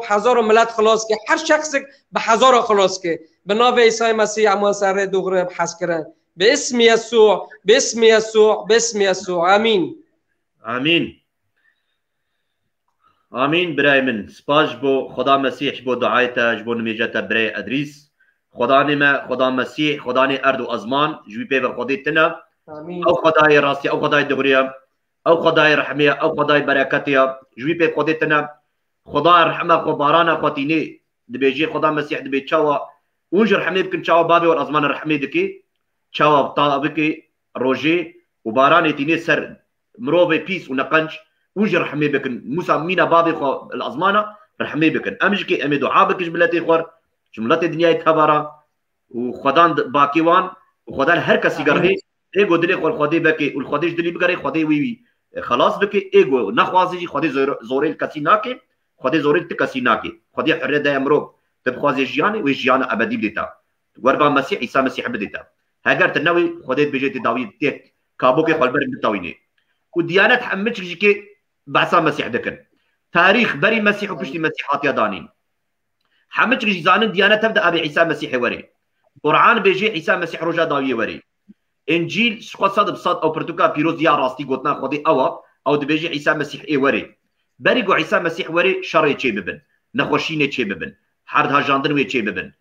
هزار ملت خلاص که هر شخص به هزار خلاص که به نام عیسی مسیح اما سر دوغره بحث کرن باسم يسوع باسم يسوع باسم يسوع امين امين امين برای من سپاس بو خدا مسیح بو دعایتا جبو نمیجتا برای ادریس خدا نما خدا مسیح خدا نی ارد و ازمان جوی پی خودی تنا او خدای راستی او خدای دغریا او خدای رحمیه او خدای برکتیا جوی پی خودی تنا خدا رحمه خو باران خاطینی دبیجی خدا مسیح دبی چاوا اونج رحمه بکن چاوا بابی و ازمان رحمه دکی چاوا طابقی روجی و باران تینی سر مروبه پیس و نقنج اونج رحمه بکن موسی مینا بابی خو الازمانه رحمه بکن امج کی ام دعا بکش ملتی خور جملت دنیای تبارا و خدان باکیوان و خدان هر کسی گرهی ای گودلی خور خودی بکی و خودیش دلی بگری خودی وی خلاص بك ايجو نخوازي خدي زوري الكسي ناكي خدي زوري الكسي ناكي خدي حريه دايمرو تبخوازي جياني وجيانا ابدي بديتا وربا مسيح عيسى مسيح بديتا هاجر تنوي خدي بيجي داوي تيك كابوكي قلبر بتاويني وديانه حمتش جيكي بعصا مسيح دكن تاريخ بري مسيح وبشتي مسيحات يا دانين حمتش جيزان ديانه تبدا ابي عيسى مسيح وري قرآن بيجي عيسى مسيح رجا داوي وري انجيل شقد صد بصد او برتوكا بيروز يا راستي قلتنا خدي او دبيجي عيسى مسيح اي وري بريقو عيسى مسيح وري شر تشي ببن نخوشينه تشي ببن حرد هاجاندن وي تشي ببن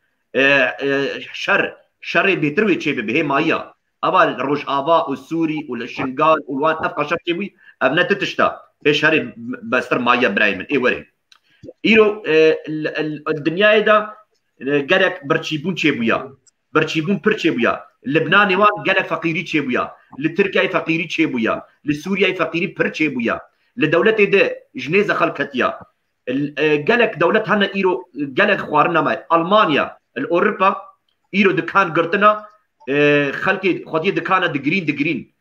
شر بيتروي تشي ببن هي مايا ابا الروج ابا والسوري والشنغال والوان افقا شر تشي ابنت تشتا هي شر بستر مايا برايمن اي وري ايرو الدنيا دا قالك برتشيبون تشي بويا برتشيبون برتشي بويا لبنان وان قالك فقيري تشي بويا لتركيا فقيري تشي بويا لسوريا فقيري برتشي بويا لدولتي ده جنيزه خلقتيا قالك دولت هنا ايرو قالك خوارنا ماي المانيا الاوروبا ايرو دكان قرتنا خلقي خدي دكان دجرين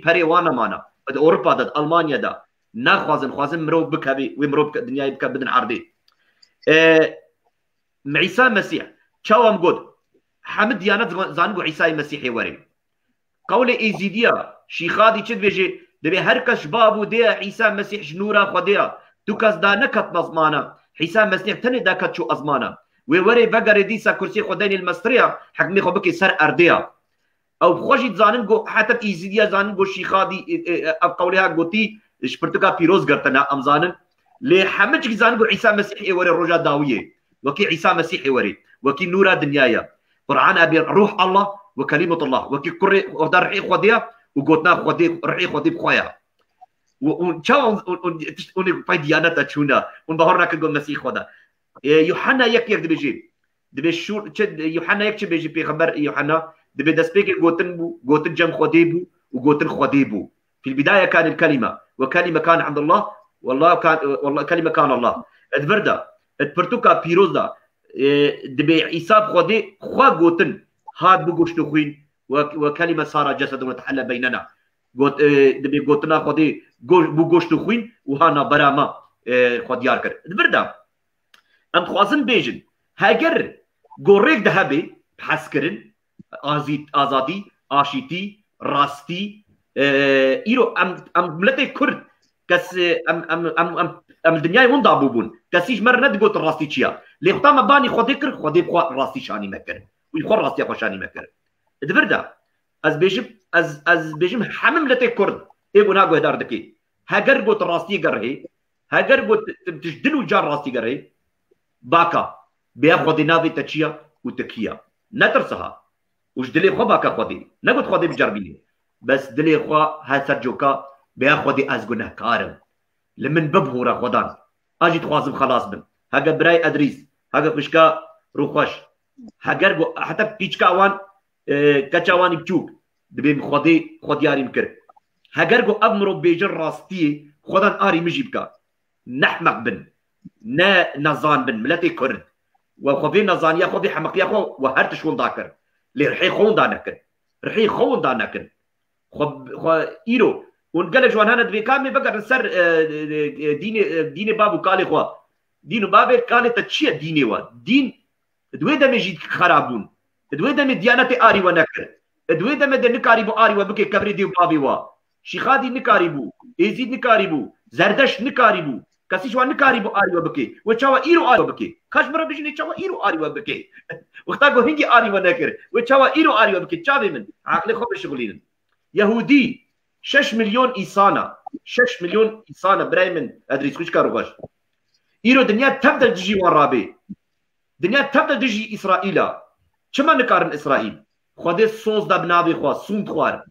بري وانا مانا اوروبا ده المانيا ده خوازن مرو بكابي ومرو بك الدنيا بك بدن عرضي عيسى مسيح شاوم قد حمد ديانات زانقو عيسى مسيحي وري قولي ايزيديا شيخادي تشد بيجي دبي هركش بابو ديا عيسى مسيح جنورا خديا توكاس دا نكت مزمانا عيسى مسيح تني دا كت شو ازمانا ووري بقر ديسا كرسي خديني المصرية حكمي خبكي سر ارديا او خوشي زانقو حتى ايزيديا زانقو شيخادي قوليها قوتي شبرتكا بيروز قرتنا امزانن لي حمج زانقو عيسى مسيحي وري الرجا داويه وكي عيسى مسيحي وري وكي نورا دنيايا قرآن ابي روح الله وكلمة الله وكي كري ودار رحي خديا وقوتنا خدي رحي خدي بخويا ونشاو ون باي ديانات تشونا ونبهرنا كنقول مسيح خدا يوحنا يك دبي شو يوحنا يك بيجي بيغمبر يوحنا دبي دسبيك قوتن جم خديبو وقوتن خديبو في البداية كان الكلمة وكلمة كان عند الله والله كلمة كان الله ادبردا ادبرتوكا بيروزا دبي عيسى خدي خوا قوتن هاد بوغشتو خوين وكلمة صار جسد وتحلى بيننا دبي قوتنا خدي بوغشتو خوين وهانا براما خديار كر ادبردا ام خوازن بيجن هاجر قوريك دهبي بحسكرن آزادي آشيتي راستي ايرو ام ملتي كرد كس ام الدنيا يوم دابوبون كسيج مر ند قلت راستي تشيا لي خطا ما باني خدي كر خدي بخوا راستي شاني مكر ويخور راستي اخو شاني مكر دبردا از بيجم حمم لتي كرد ايغو ناغو هدار دكي هاجر قلت راستي قرهي هاجر قلت تجدلو جار راستي قرهي باكا بيا خدي نافي تشيا وتكيا نترسها وش دلي خو باكا خدي نقول خدي بجربيني بس دلي خو هاسرجوكا بياخدي از گناهكارم لمن ببهورا خدان اجي تخوازم خلاص بن هاجا براي ادريس هاجا فشكا روخوش هاجر حتى بيچكا وان كچاواني بچوك دبي خدياري مكر هاجر امرو بيجر راستي خدان اري مجيبكا نحمق بن نزان بن ملتي كرد وخبي نزان يا خبي حمق يا خو وهرتش ون داكر لي رحي خون دانكر رحي خون دانكر خب ايرو ونقال جوان هنا دبي كامي بقى سر ديني بابو كالي خوا دينو بابي كالي تشيا ديني وا دين دويدا مجيد خرابون دويدا من ديانتي اري ونكر دويدا من نكاريبو اري وبكي كبري ديو بابي وا شيخادي نكاريبو يزيد نكاريبو زردش نكاريبو كسي جوان نكاريبو اري وبكي وچاوا ايرو اري وبكي كاشمر بيجني چاوا ايرو اري وبكي وقتاغو هنجي اري ونكر وچاوا ايرو اري وبكي چاوي من عقلي خو بشغلين يهودي 6 مليون إنسانة براي من أدريس خوش كاروغاش إيرو دنيا تبدأ تجي ورابي دنيا تبدأ تجي إسرائيل شما نكارن إسرائيل خودي صوص دا بنابي خوا سوند خوار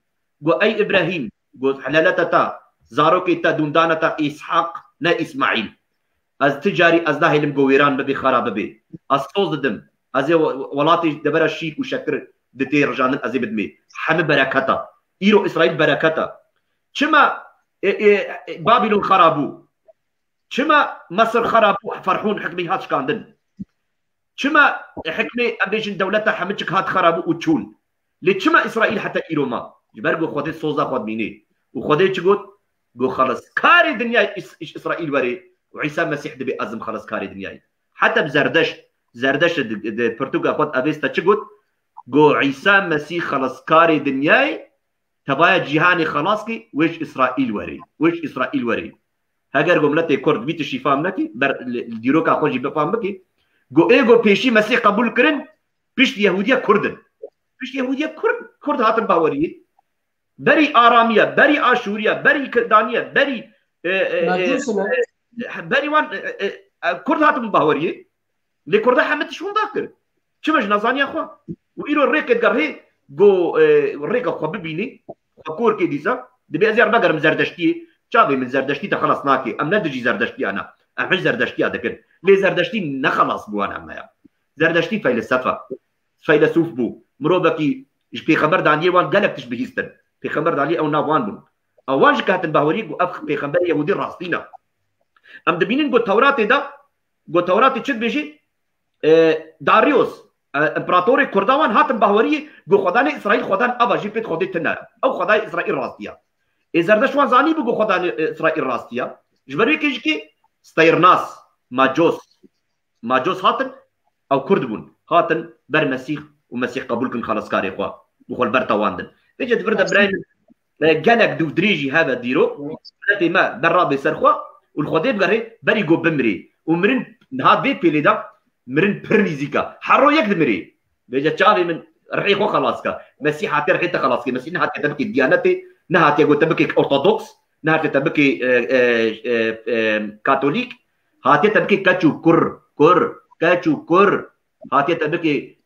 قو أي إبراهيم قو حلالتا تا زاروكي تا دوندانا تا إسحاق نا إسماعيل از تجاري از دا هلم قو ويران ببي خراب ببي از صوص دم از ولاتي دبرا الشيك وشكر دتي رجانن ازي بدمي حمي بركاتا إيرو إسرائيل بركاتا شما بابلون خرابو شما مصر خرابو فرحون حكمي هاتش كاندن شما حكمي أبيجن دولتها حمتشك هات خرابو وتشون ليه شما إسرائيل حتى إيرو ما جبرقو خودي صوزا خود ميني وخودي تشقود جو خلص كاري دنيا اسرائيل وري وعيسى مسيح دبي ازم خلص كاري دنيا حتى بزردشت برتغال خد افيستا تشغوت جو عيسى مسيح خلص كاري دنيا تبايا جهاني خلاصكي ويش اسرائيل وري هاجر جملتي كرد بيت الشفاء منكي ديروكا خوجي بفهم بكي جو ايجو بيشي مسيح قبول كرن بيش يهوديه كردن بيش يهوديه كرد هاتن باوري بري اراميه بري اشوريه بري كردانيه بري بري وان كرد هاتن باوري لي كرد حمد شو ذاكر شمج نزانيا اخو ويرو ريك قرهي جو ريك خو ببيني خكور كي ديسا دبي ازير بقر مزردشتي شابي من زردشتي تخلص ناكي ام ندجي زردشتي انا مش زردشتي هذا كده ليه زردشتي نخلص بو انا ما زردشتي فيلسوف بو مروبكي في خبر دانيال وان قالك تشبهيستن في خبر دانيال او نافان بو او واش كاتن باوريك اف في خبر يهودي راستينا ام دبينين جو توراتي دا جو توراتي تشد بيجي داريوس امبراطوري كردوان هاتن باوري جو خدان اسرائيل خدان ابا جي بيت خدي تنا او خدان اسرائيل راستيا زردش وان زاني بو خدان اسرائيل راستيا جبري كيجكي ستيرناس ماجوس هاتن او كردبون هاتن بر مسيح ومسيح قبول كن خلاص كاري خوا بخول برتا واندن بيجي تفرد براين قالك دو دريجي هذا ديرو بلاتي ما برا بيسرخوا والخدي بغري بري جو بمري ومرن هاد في بيليدا مرن برنيزيكا حرو يك مري بيجي تشافي من رحيخو خلاص كا مسيح هاتي رحيت خلاص كي مسيح هاتي تبكي ديانتي نهاتي جو تبكي ارثوذكس نهاتي تبكي كاثوليك هاتي تبكي كاتشو كر هاتي تبكي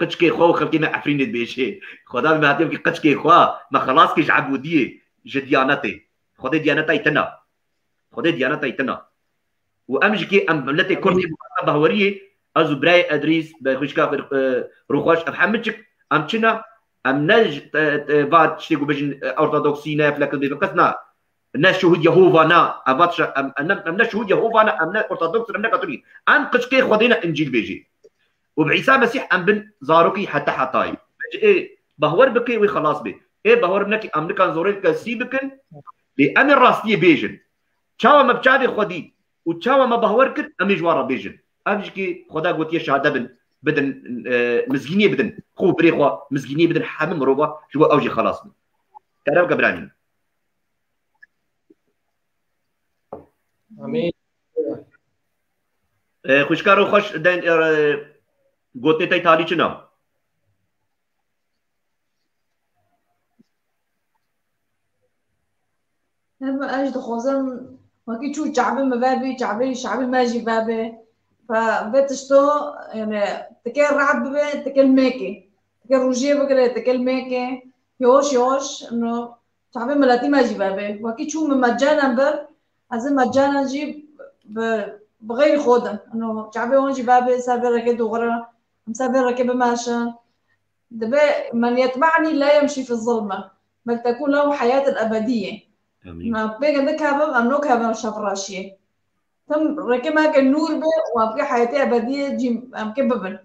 قشكي خو خلكي ما عفرين بيشي خدا ما هاتي قشكي خو ما خلاص كي عبوديه جديانتي خدي ديانتي تنا وامجكي ام بلتي كردي بهوريه ازو براي ادريس بخشكا روخاش افهمتك ام تشنا ام نج بعد تشتيقو بجن ارثوذكسينا فلك بقسنا الناس شهود يهوفا نا اباتش ام الناس شهود يهوفا نا ام ارثوذكس ام كاثوليك ام قشكي خدينا انجيل بيجي وبعيسى مسيح ام بن زاروكي حتى حطاي ايه بهور بكي وي خلاص بي ايه بهور منك ام كان زوريك سيبكن لامر راستي بيجن تشاو ما بتشادي خدي وتشاو ما بهورك ام جوارا بيجن امجكي خدا قلت يا شهاده بدن مزجينيه بدن خو بريخوا مزجينيه بدن حامم روبا جو اوجي خلاص كلام قبراني امين خوشكارو خوش دين قلت تاي تالي چنا هم اجد خوزن وكي شو شعبي مبابي شعبي ماجي بابي فبتشتو يعني تكل رعب بي تكل ميكي تكل روجيه بكره تكل ميكي يوش انه شعبي ملاتي ماجي بابي وكي شو مجانا بر از مجانا جيب بغير خودم انه شعبي هون جي بابي سافر ركض وغرا مسافر ركب ماشا دبا من يتبعني لا يمشي في الظلمه بل تكون له حياه الابديه ما بيجي عندك هذا امنوك هذا شفراشيه تم ركما النور به وابقى حياتي ابديه جيم ام كببن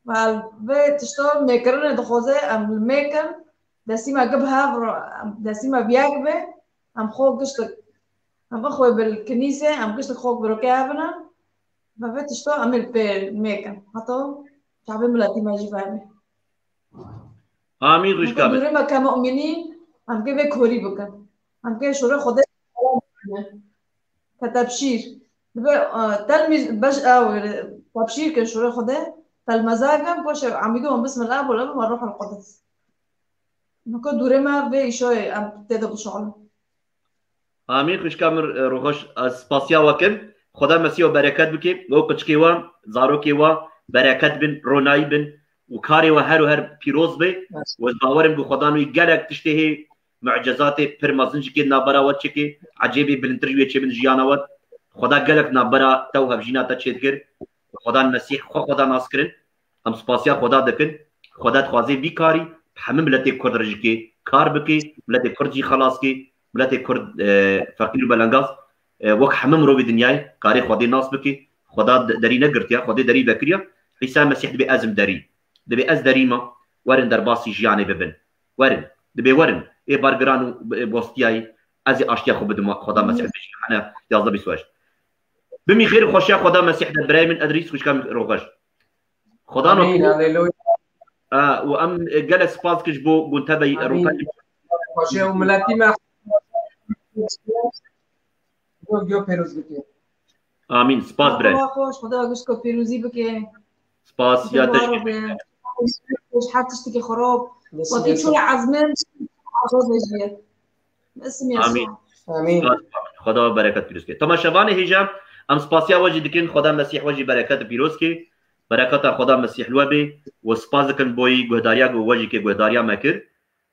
فالبيت تشتغل ميكرنا دخوزه ام الميكن دسيما جبها دسيما بياكبه ام خو قشتك ام اخوي بالكنيسه ام قشتك خوك بركابنا فبيت تشتغل عمل بالميكن حطوا شعبي ملاتي ما جبابه امين ريش كامل نوري ما كمؤمنين ام كبه كوري بكن ام كبه شوري خده كتبشير تلميذ باش او تبشير كشوري خده فالمزاجم باش عميدهم بسم الاب والابن والروح القدس نكو دورما في شوي ام تدب شغل امين خوش كامل روحش سپاسیا وکن خدا مسیح و برکت بکی و قچکی و زاروکی و برکت بن رونایی بن و کاری و هر پیروز بی و باورم بو خدا نوی گلک تشته معجزات پرمازنج کی نابرا وچ کی عجیبی بلنتر وی چ بن جیانا و خدا گلک نابرا تو هبجینا تا چید کر خدا مسیح خدا ناس کرن ام سپاسیا خدا دکن خدا خوازی بی کاری همه ملت کرد رجکی کار بکی ملت کردی خلاص کی ملت کرد فقیر بلنگاز وک همه رو بدنیای کاری خدا ناس بکی خدا دری نگرتیا خدا دری بکریا عیسی مسیح دبی ازم دبی از دری ما ورن در باسی جیانی ببن ورن دبی ورن ای بارگرانو بوستیای از اشتیا خو بدم خدا مسیح بشی انا 11 بمی خیر خوشی خدا مسیح در برای من ادریس خوش کم روغش خدا امين هللويا و ام جلس سپاس کش بو گنتبی اروپا خوشی و ملتی ما جو پیروز بکه آمین سپاس برای خوش خدا گوش کو پیروزی بکه سپاس یا تشکر مش حتشتكي خراب وطيب شو عزمان عزاز وجهه باسم يسوع امين خدا برکت پیروز که تماشاوان هیجا ام سپاسیا وجه دکن خدا مسیح وجه برکت پیروز که برکت خدا مسیح لوبه و سپاس کن بوی گهداریا گو وجه که گهداریا مکر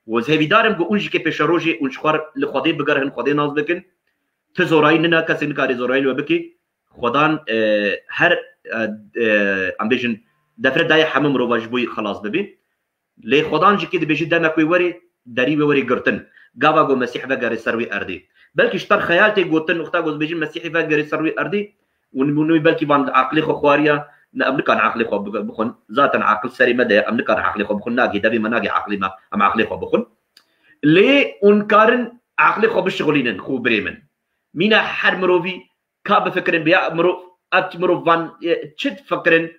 و زهوی دارم گو اونجی که پیش روزی اونج خور لخدای بگرهن خدای ناز بکن تزورای نه کسی نکاری زورای لوبه که خدا هر امبیشن دفر دای حمم رو واجب بوی خلاص ببین لی خدان جی که دبیجی دمک وری دری وری گرتن گاوا گو مسیح وگری سروی اردی بلکه شتر خیال تی گوتن نقطه گوز بیجی مسیحی وگری سروی اردی ونبنوی بلکه بان عقلی خو خواریا نملكان عقلي خو بخون ذاتا عقل سري مدى املكان عقلي خو بخون ناقي دبي مناقي عقلي ما ام عقلي خو بخون لي انكارن عقلي خو بالشغلين خو بريمن مينا حر مروفي كاب فكرن بيا مرو ات مرو فان تشد فكرن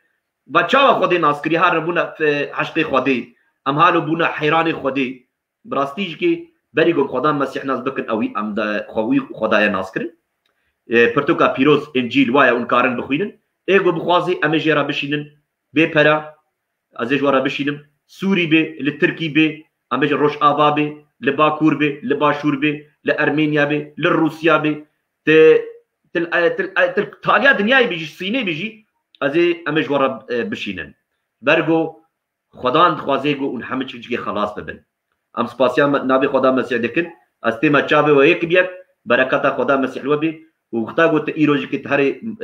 بچاوا خودي ناسكري هار بونا في عشقي خودي ام هالو بونا حيراني خودي براستيج كي بري گم خدا مسيح ناس بكن اوي ام دا خوي خدايا ناسكرن پرتوكا بيروز انجيل وايا انكارن بخوينن ايغو بخوازي امجيرا بشينن بي برا ازيج ورا بشينم سوري بي للتركي بي امج روش ابا بي لباكور بي لباشور بي لارمينيا بي للروسيا بي تل تاليا دنياي بيجي صيني بيجي ازي امج ورا بشينن برغو خدان خوازيغو اون همه چيزي خلاص ببن ام سپاسيا نبي خدا مسيح دكن استما چابه و يك بيك بركات خدا مسيح لوبي وختاغو تيروج كي تهري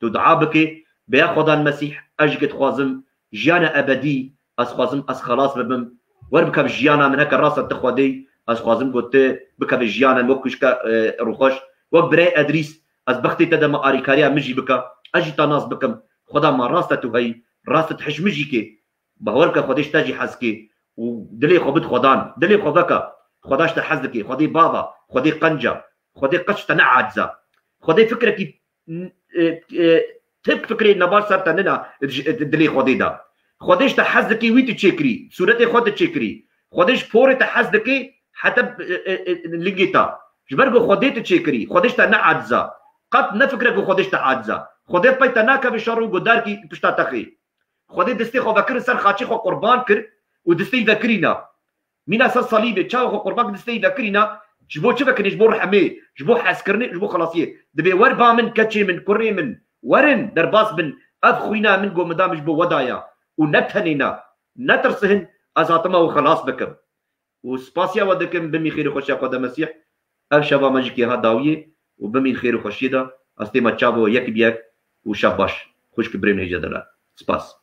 تدعى بك بيا خدا المسيح اجكت خوازم جيانا ابدي از خوازم از خلاص ببم وربك بجيانا من هكا راسا تخودي از خوازم قلت بك بجيانا موكشكا روخوش وبري ادريس از بختي تدم اريكاريا مجي بك اجي تناس بكم خدا ما راسته تو هي راسته حشمجي كي بهورك خودش تاجي حزكي ودلي خبط خدان دلي خبك خداش تحزكي خدي بابا خدي قنجه خدي قش تنعجزه خدي فكرك تب فكري نبار صار تننا دلي خدي دا خديش تحزكي ويت تشكري صورتي خد تشكري خديش فور تحزكي حتى لقيتا جبرغو خدي تشكري خديش تنعجزه قد نفكرك خديش تعجزه خدي بيتناك بشارو قداركي بشتا تخي خدي دستي خو بكر سر خاچي خو قربان كر ودستي ذكرينا مين سر صليبي تشاو خو قربان دستي ذكرينا جبو شبك جبو رحمي جبو حسكرني جبو خلاصيه دبي ور با من كتشي من كوري من ورن درباس بن ادخوينا من جو مدام جبو ودايا ونتهنينا نترسهن ازاتما وخلاص بكم وسباسيا ودكم بمي خير خوشيا قدام مسيح اف شبا ماجيكي ها داويه وبمي خير خوشيدا استي ما تشابو يك بيك وشاباش خوش كبرين هجدلا سباس